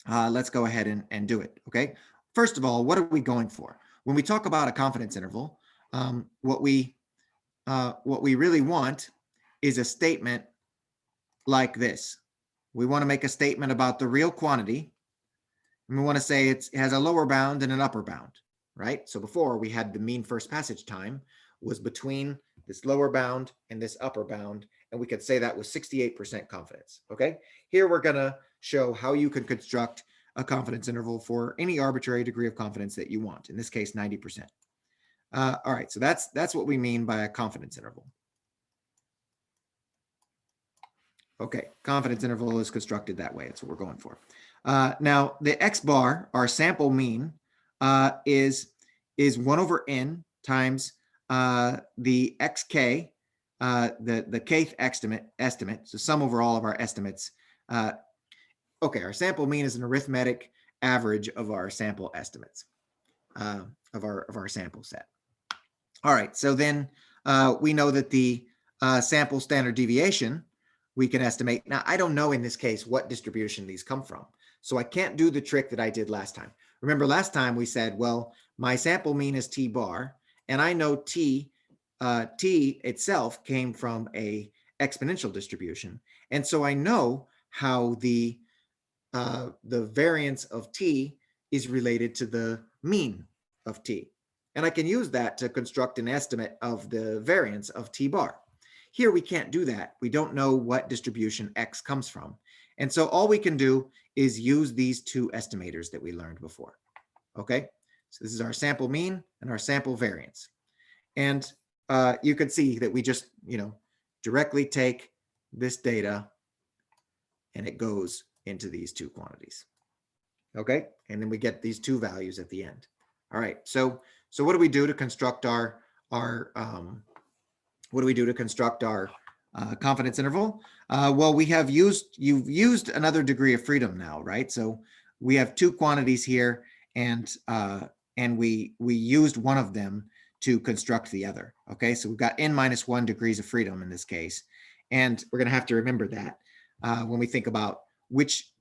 Let's go ahead and do it. Okay, first of all, what are we going for? When we talk about a confidence interval, what we really want is a statement like this. We want to make a statement about the real quantity, and we want to say it has a lower bound and an upper bound, right? So before, we had the mean first passage time was between this lower bound and this upper bound, and we could say that was 68% confidence. Okay, here we're going to show how you can construct a confidence interval for any arbitrary degree of confidence that you want, in this case 90%. All right, so that's what we mean by a confidence interval. Okay, confidence interval is constructed that way. That's what we're going for. Now the x bar, our sample mean, is 1/n times the xk, the kth estimate, so sum over all of our estimates. Okay, our sample mean is an arithmetic average of our sample estimates, of our sample set. All right, so then we know that the sample standard deviation we can estimate. Now, I don't know in this case what distribution these come from. So I can't do the trick that I did last time. Remember last time we said, well, my sample mean is T bar, and I know T itself came from a exponential distribution. And so I know how the variance of T is related to the mean of T. And I can use that to construct an estimate of the variance of T bar. Here we can't do that. We don't know what distribution X comes from. And so all we can do is use these two estimators that we learned before. Okay, so this is our sample mean and our sample variance. And you can see that we just, directly take this data and it goes into these two quantities. Okay, and then we get these two values at the end. All right, so what do we do to construct our confidence interval? Well, you've used another degree of freedom now, right? So we have two quantities here, and we used one of them to construct the other. Okay, so we've got n-1 degrees of freedom in this case, and we're going to have to remember that when we think about which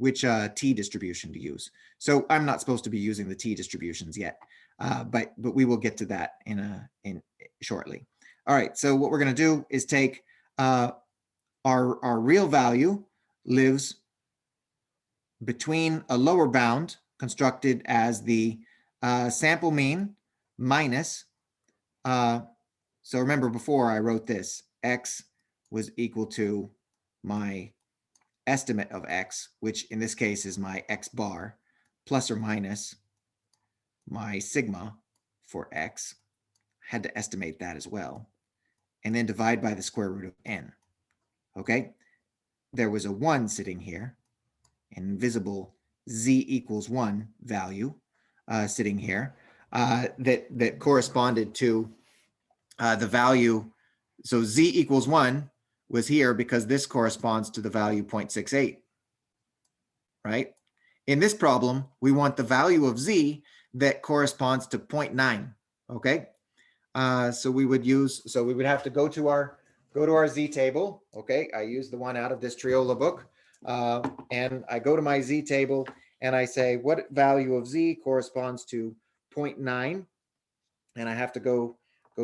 t distribution to use. So I'm not supposed to be using the t distributions yet, but we will get to that in shortly. All right, so what we're going to do is take our real value lives between a lower bound constructed as the sample mean minus, so remember before I wrote this, x was equal to my estimate of x, which in this case is my x bar, plus or minus my sigma for x. Had to estimate that as well. And then divide by the square root of n. Okay, there was a 1 sitting here, an invisible z equals 1 value sitting here that corresponded to the value. So z equals 1 was here because this corresponds to the value 0.68, right? In this problem, we want the value of z that corresponds to 0.9, okay? So we would have to go to our z table, okay? I use the one out of this Triola book, and I go to my z table and I say, what value of z corresponds to 0.9? And I have to go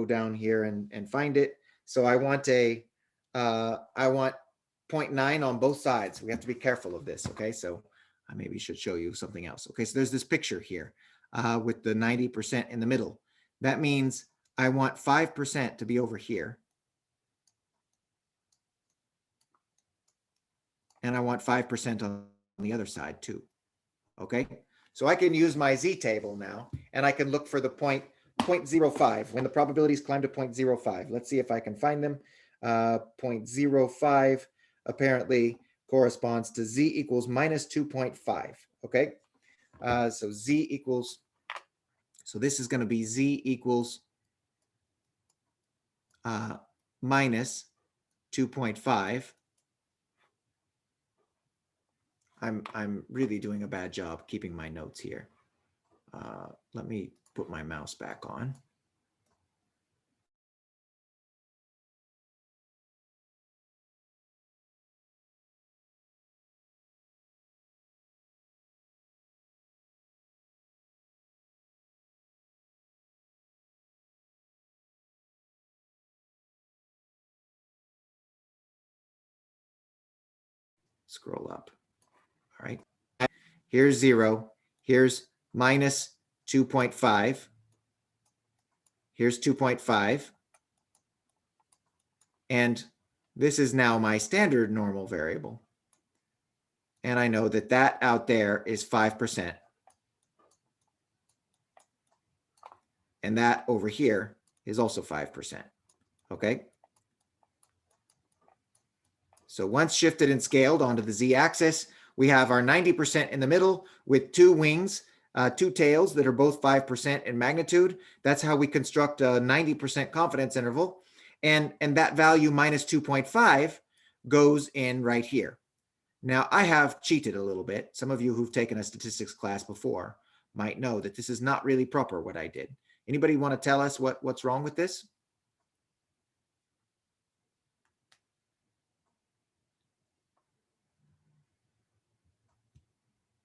down here and find it. So I want I want 0.9 on both sides. We have to be careful of this, okay? So I maybe should show you something else. Okay, so there's this picture here with the 90% in the middle. That means I want 5% to be over here. And I want 5% on the other side too, okay? So I can use my z table now, and I can look for the 0.05, when the probabilities climb to 0.05. Let's see if I can find them. 0.05 apparently corresponds to z equals minus 2.5, okay? So z equals, so this is going to be z equals minus 2.5. I'm really doing a bad job keeping my notes here. Let me put my mouse back on. Scroll up. All right. Here's 0. Here's minus 2.5. Here's 2.5. And this is now my standard normal variable. And I know that that out there is 5%. And that over here is also 5%. Okay. So once shifted and scaled onto the z-axis, we have our 90% in the middle with two wings, two tails that are both 5% in magnitude. That's how we construct a 90% confidence interval. And that value minus 2.5 goes in right here. Now, I have cheated a little bit. Some of you who've taken a statistics class before might know that this is not really proper what I did. Anybody want to tell us what's wrong with this?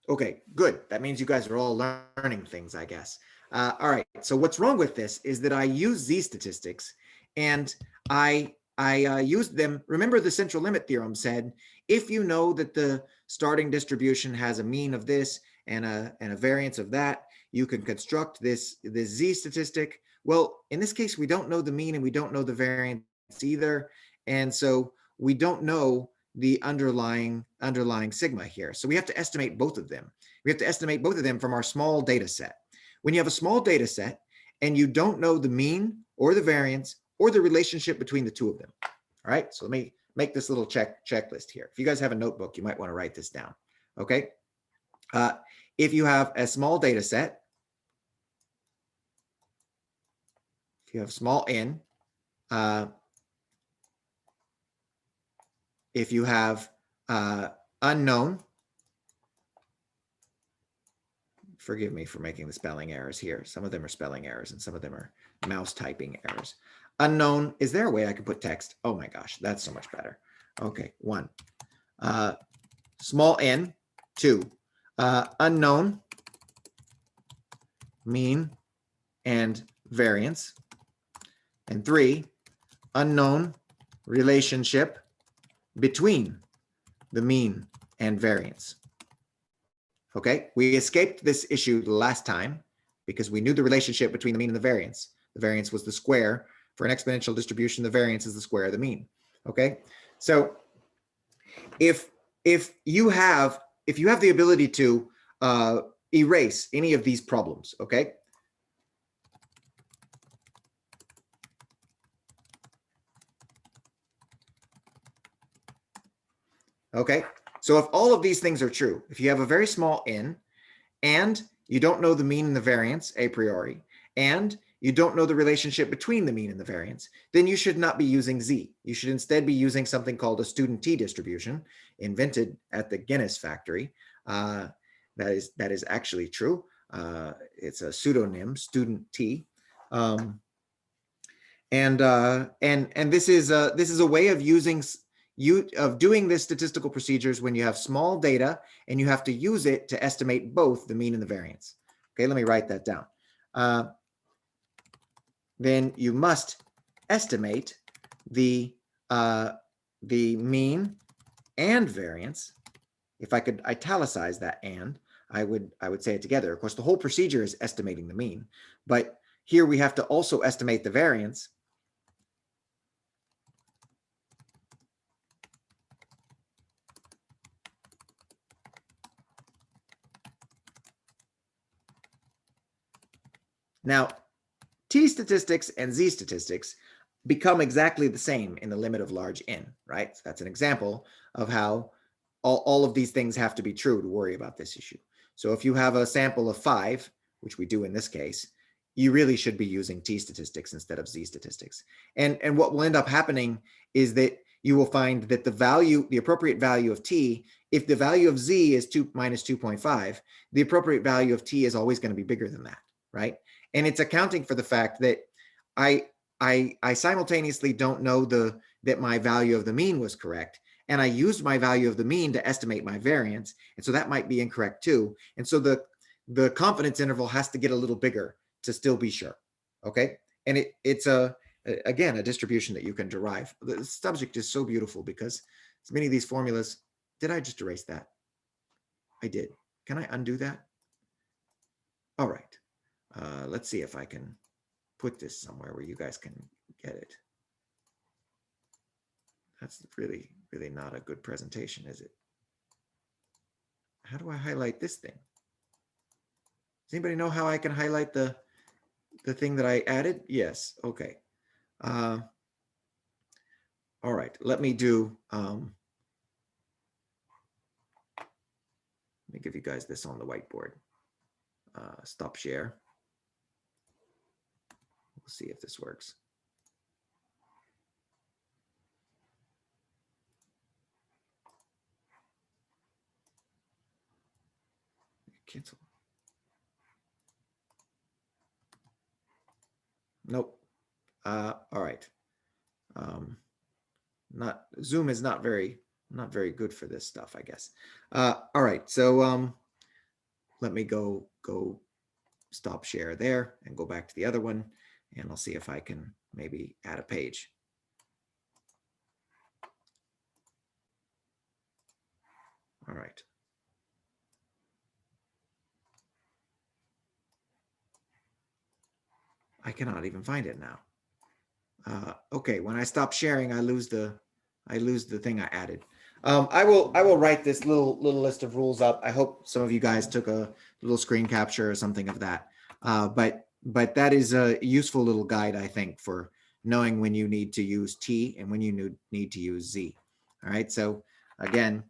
Okay, good. That means you guys are all learning things, I guess. All right. So what's wrong with this is that I use Z statistics, and I used them. Remember, the central limit theorem said if you know that the starting distribution has a mean of this and a variance of that, you can construct this Z statistic. Well, in this case, we don't know the mean and we don't know the variance either, and so we don't know the underlying sigma here. So we have to estimate both of them. We have to estimate both of them from our small data set. When you have a small data set and you don't know the mean or the variance or the relationship between the two of them. All right, so let me make this little checklist here. If you guys have a notebook, you might want to write this down. Okay. If you have a small data set, if you have small n, if you have unknown, forgive me for making the spelling errors here. Some of them are spelling errors and some of them are mouse typing errors. Unknown, is there a way I can put text? Oh my gosh, that's so much better. Okay, 1. Small n, 2. Unknown, mean, and variance. And 3, unknown relationship between the mean and variance. Okay, we escaped this issue the last time because we knew the relationship between the mean and the variance. The variance was the square. For an exponential distribution, the variance is the square of the mean. Okay, so if you have the ability to erase any of these problems, okay, okay, so if all of these things are true, if you have a very small n and you don't know the mean and the variance a priori, and you don't know the relationship between the mean and the variance, then you should not be using Z. You should instead be using something called a student t distribution, invented at the Guinness factory. That is actually true. It's a pseudonym, student t. And this is a way of doing this statistical procedures when you have small data and you have to use it to estimate both the mean and the variance. Okay, let me write that down. Then you must estimate the mean and variance. If I could italicize that and, I would say it together. Of course, the whole procedure is estimating the mean, but here we have to also estimate the variance. Now, t statistics and z statistics become exactly the same in the limit of large n, right? So that's an example of how all of these things have to be true to worry about this issue. So if you have a sample of 5, which we do in this case, you really should be using t statistics instead of z statistics. And what will end up happening is that you will find that the appropriate value of t, if the value of z is 2 minus 2.5, the appropriate value of t is always going to be bigger than that, right? And it's accounting for the fact that I simultaneously don't know that my value of the mean was correct, and I used my value of the mean to estimate my variance, and so that might be incorrect too. And so the confidence interval has to get a little bigger to still be sure. Okay, and it's again a distribution that you can derive. The subject is so beautiful because many of these formulas. Did I just erase that? I did. Can I undo that? All right. Let's see if I can put this somewhere where you guys can get it. That's really, really not a good presentation, is it? How do I highlight this thing? Does anybody know how I can highlight the thing that I added? Yes, okay. All right, let me give you guys this on the whiteboard. Stop share. We'll see if this works. Cancel. Nope. All right. Zoom is not very good for this stuff, I guess. All right. So let me go stop share there and go back to the other one, and I'll see if I can maybe add a page. All right. I cannot even find it now. Okay, when I stop sharing, I lose the thing I added. I will write this little list of rules up. I hope some of you guys took a little screen capture or something of that. But that is a useful little guide, I think, for knowing when you need to use T and when you need to use Z. All right. So again,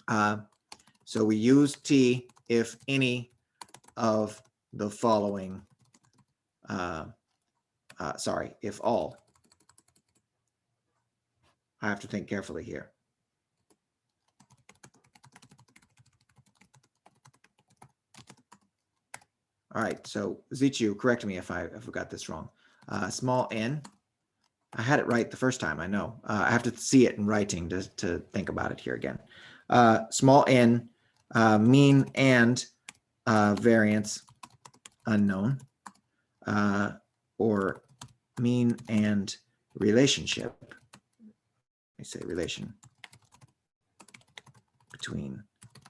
so we use T if any of the following. Sorry, if all. I have to think carefully here. All right, so Zichu, correct me if I got this wrong. Small n, I had it right the first time, I know. I have to see it in writing to think about it here again. Small n, mean and variance unknown, or mean and relationship. I say relation between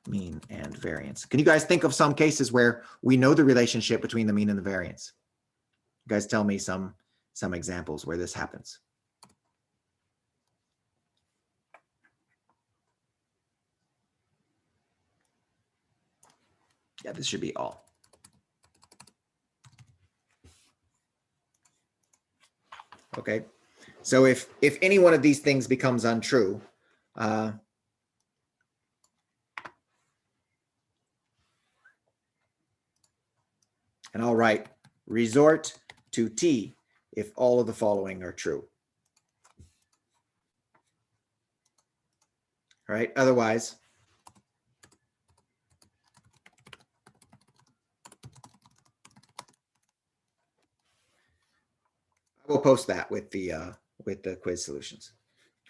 mean and variance. Can you guys think of some cases where we know the relationship between the mean and the variance? You guys tell me some examples where this happens. Yeah, this should be all. Okay, so if any one of these things becomes untrue, and I'll write resort to T if all of the following are true. All right, otherwise, I will post that with the quiz solutions.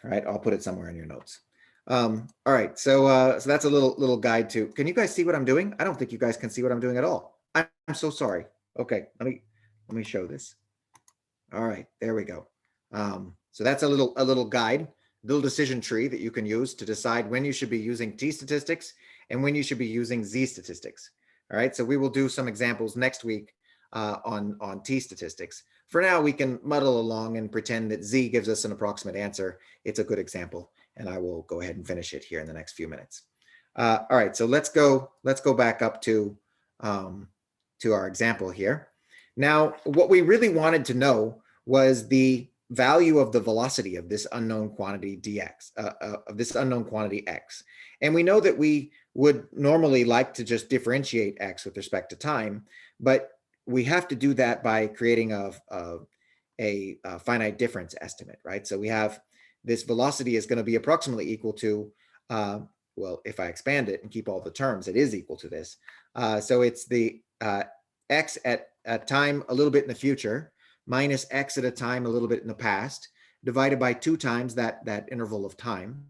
All right, I'll put it somewhere in your notes. All right, so that's a little guide to. Can you guys see what I'm doing? I don't think you guys can see what I'm doing at all. I'm so sorry. Okay, let me show this. All right, there we go. So that's a little guide, little decision tree that you can use to decide when you should be using T statistics and when you should be using Z statistics. All right, so we will do some examples next week on T statistics. For now, we can muddle along and pretend that Z gives us an approximate answer. It's a good example, and I will go ahead and finish it here in the next few minutes. All right, so let's go back up to our example here. Now, what we really wanted to know was the value of the velocity of this unknown quantity dx, of this unknown quantity x. And we know that we would normally like to just differentiate x with respect to time, but we have to do that by creating a finite difference estimate, right? So we have this velocity is going to be approximately equal to, well, if I expand it and keep all the terms, it is equal to this. So it's the x at a time a little bit in the future minus x at a time a little bit in the past divided by 2 times that interval of time.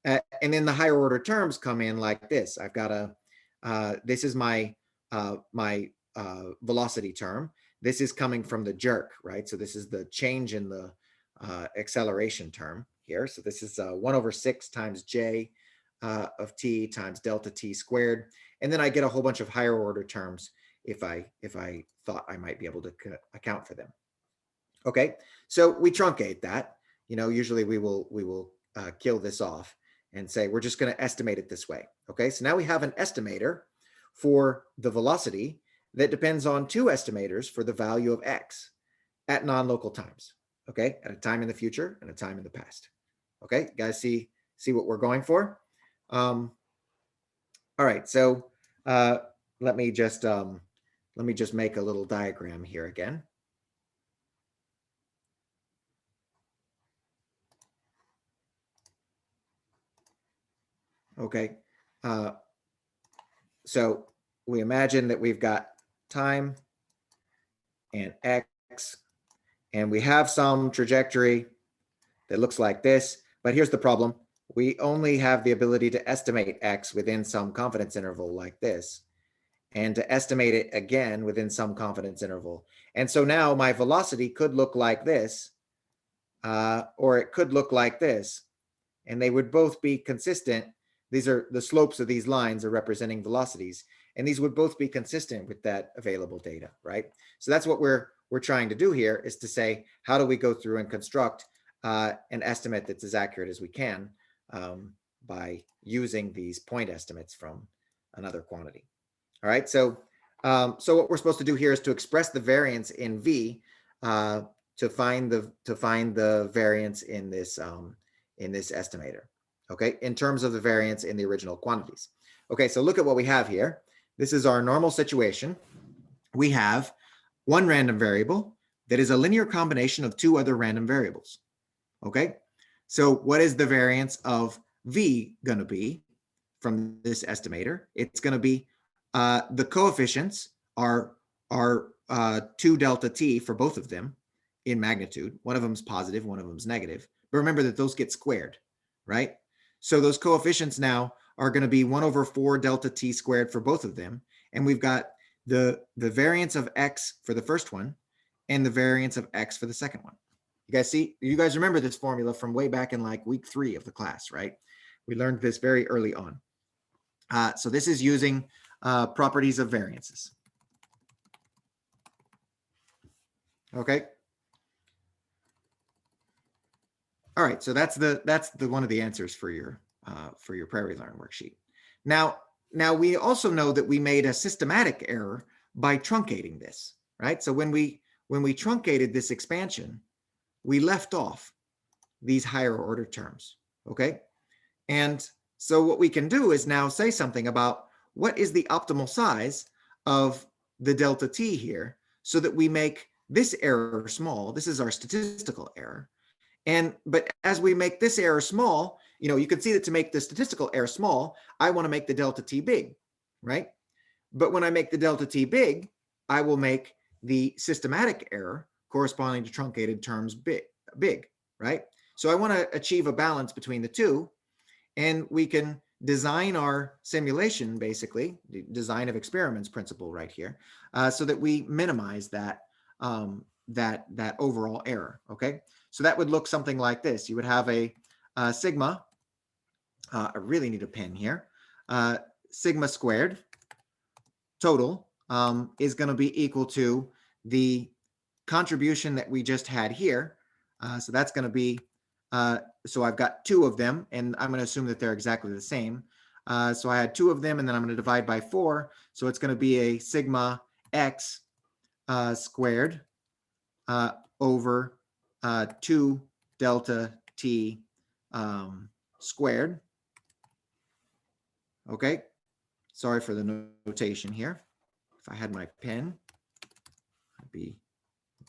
And then the higher order terms come in like this. I've got this is my velocity term. This is coming from the jerk, right? So this is the change in the acceleration term here. So this is 1/6 times j of t times delta t squared. And then I get a whole bunch of higher order terms if I thought I might be able to account for them. Okay, so we truncate that. You know, usually we will kill this off and say we're just going to estimate it this way. Okay, so now we have an estimator for the velocity that depends on 2 estimators for the value of x at non-local times. Okay, at a time in the future and a time in the past. Okay, you guys see what we're going for? All right, so let me just make a little diagram here again. Okay, so we imagine that we've got time and x, and we have some trajectory that looks like this, but here's the problem. We only have the ability to estimate x within some confidence interval like this. and to estimate it again within some confidence interval. And so now my velocity could look like this, or it could look like this, and they would both be consistent. These are the slopes of these lines are representing velocities, and these would both be consistent with that available data, right? So that's what we're trying to do here, is to say, how do we go through and construct an estimate that's as accurate as we can by using these point estimates from another quantity. All right, so what we're supposed to do here is to express the variance in V to find the variance in this estimator. Okay, in terms of the variance in the original quantities. Okay, so look at what we have here. This is our normal situation. We have one random variable that is a linear combination of two other random variables. Okay, so what is the variance of V going to be from this estimator? It's going to be the coefficients are 2 delta t for both of them in magnitude. One of them is positive, one of them is negative. But remember that those get squared, right? So those coefficients now are going to be 1/4 delta t squared for both of them. And we've got the variance of x for the first one and the variance of x for the second one. You guys see, you guys remember this formula from way back in like week 3 of the class, right? We learned this very early on. So this is using properties of variances. Okay. All right, so that's the one of the answers for your Prairie Learn worksheet. Now we also know that we made a systematic error by truncating this, right? So when we truncated this expansion, we left off these higher order terms, okay? And so what we can do is now say something about what is the optimal size of the delta t here, so that we make this error small. This is our statistical error. But as we make this error small, you can see that to make the statistical error small, I want to make the delta t big, right? But when I make the delta t big, I will make the systematic error corresponding to truncated terms big, right? So I want to achieve a balance between the two, and we can design our simulation, basically, the design of experiments principle right here, so that we minimize that that overall error, okay? So that would look something like this. You would have a sigma, I really need a pen here, sigma squared total is going to be equal to the contribution that we just had here. So that's going to be, so I've got 2 of them, and I'm going to assume that they're exactly the same. So I had 2 of them, and then I'm going to divide by 4. So it's going to be a sigma x squared over 2 delta t squared. Okay, sorry for the notation here. If I had my pen, it'd be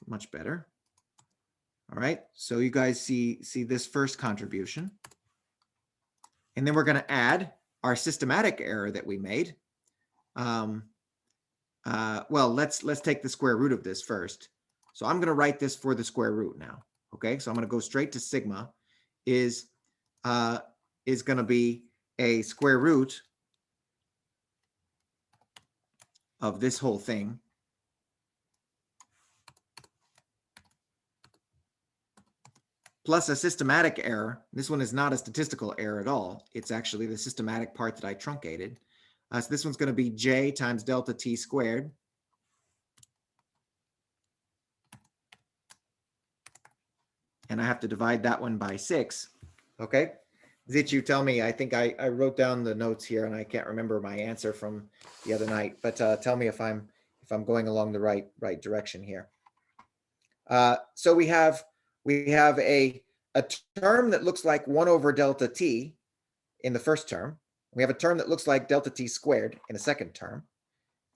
much better. All right, so you guys see this first contribution, and then we're going to add our systematic error that we made. Well, let's take the square root of this first. So I'm going to write this for the square root now. Okay, so I'm going to go straight to sigma is going to be a square root of this whole thing plus a systematic error. This one is not a statistical error at all. It's actually the systematic part that I truncated. So this one's going to be j times delta t squared. And I have to divide that one by 6. Okay. Zichu, tell me, I think I wrote down the notes here and I can't remember my answer from the other night, but tell me if I'm going along the right direction here. So we have a term that looks like 1/delta t in the first term. We have a term that looks like delta t squared in the second term.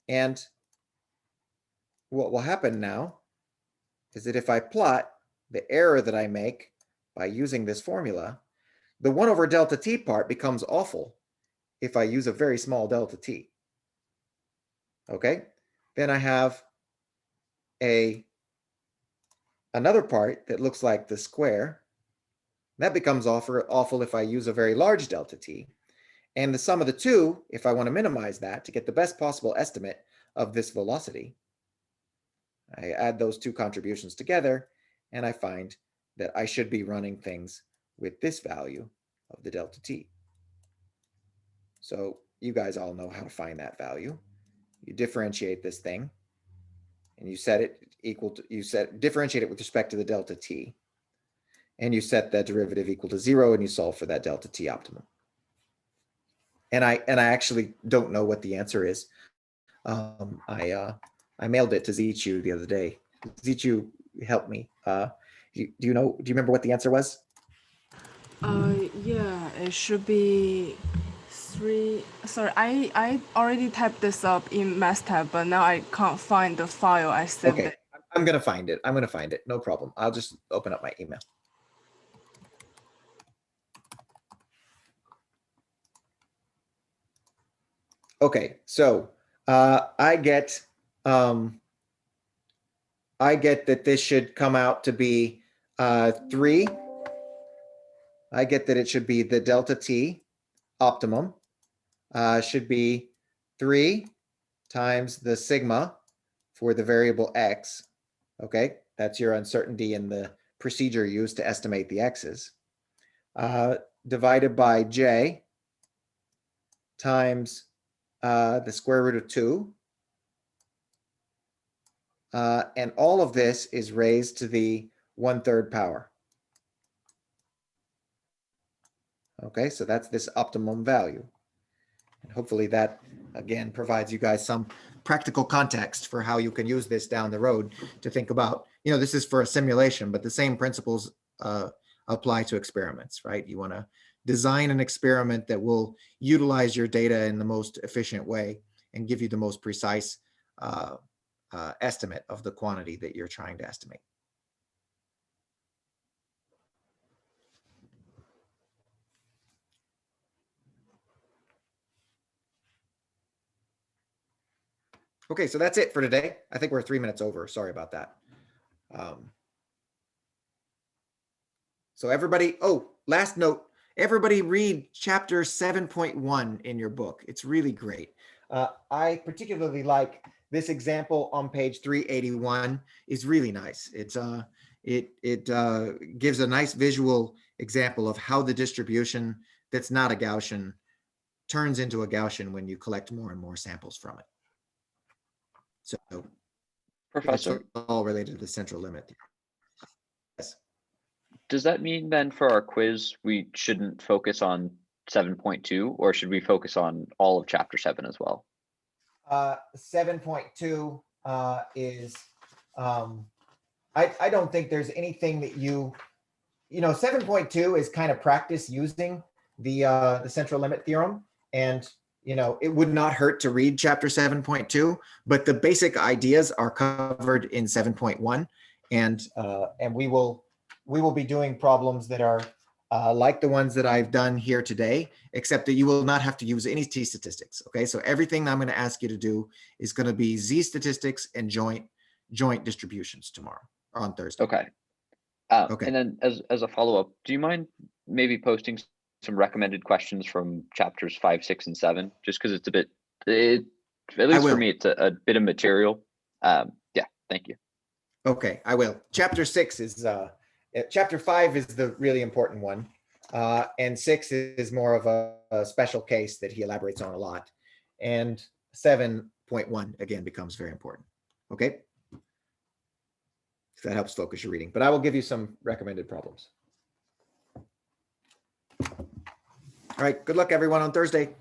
And what will happen now is that if I plot the error that I make by using this formula, the 1/delta t part becomes awful if I use a very small delta t. Okay, then I have another part that looks like the square. That becomes awful if I use a very large delta t. And the sum of the two, if I want to minimize that to get the best possible estimate of this velocity, I add those two contributions together and I find that I should be running things with this value of the delta t. So you guys all know how to find that value. You differentiate this thing and you set it equal to, differentiate it with respect to the delta t. And you set that derivative equal to 0 and you solve for that delta t optimum. And I actually don't know what the answer is. I mailed it to Zichu the other day. Zichu helped me. Do you remember what the answer was? Yeah, it should be 3. Sorry, I already typed this up in Math tab, but now I can't find the file I saved Okay, it. I'm gonna find it. I'm gonna find it. No problem. I'll just open up my email. Okay, so I get that this should come out to be 3. I get that it should be the delta t optimum should be 3 times the sigma for the variable x. Okay, that's your uncertainty in the procedure used to estimate the x's, divided by j times the square root of 2. And all of this is raised to the 1/3 power. Okay, so that's this optimum value. And hopefully that, again, provides you guys some practical context for how you can use this down the road to think about, this is for a simulation, but the same principles apply to experiments, right? You want to design an experiment that will utilize your data in the most efficient way and give you the most precise estimate of the quantity that you're trying to estimate. Okay, so that's it for today. I think we're 3 minutes over. Sorry about that. So everybody, last note, everybody read chapter 7.1 in your book. It's really great. I particularly like this example on page 381 is really nice. It gives a nice visual example of how the distribution that's not a Gaussian turns into a Gaussian when you collect more and more samples from it. So Professor, it's all related to the central limit. Yes. does that mean then for our quiz, we shouldn't focus on 7.2, or should we focus on all of chapter 7 as well? 7.2 is, I don't think there's anything that 7.2 is kind of practice using the central limit theorem. And, it would not hurt to read chapter 7.2, but the basic ideas are covered in 7.1. And we will be doing problems that are like the ones that I've done here today, except that you will not have to use any t-statistics. Okay, so everything I'm going to ask you to do is going to be z-statistics and joint distributions tomorrow or on Thursday. Okay. Okay. And then as a follow-up, do you mind maybe posting some recommended questions from chapters 5, 6, and 7? Just because it's at least for me, it's a bit of material. Yeah, thank you. Okay, I will. Chapter 6 is, chapter 5 is the really important one. And 6 is more of a special case that he elaborates on a lot. And 7.1, again, becomes very important. Okay? So that helps focus your reading. But I will give you some recommended problems. All right, good luck, everyone, on Thursday.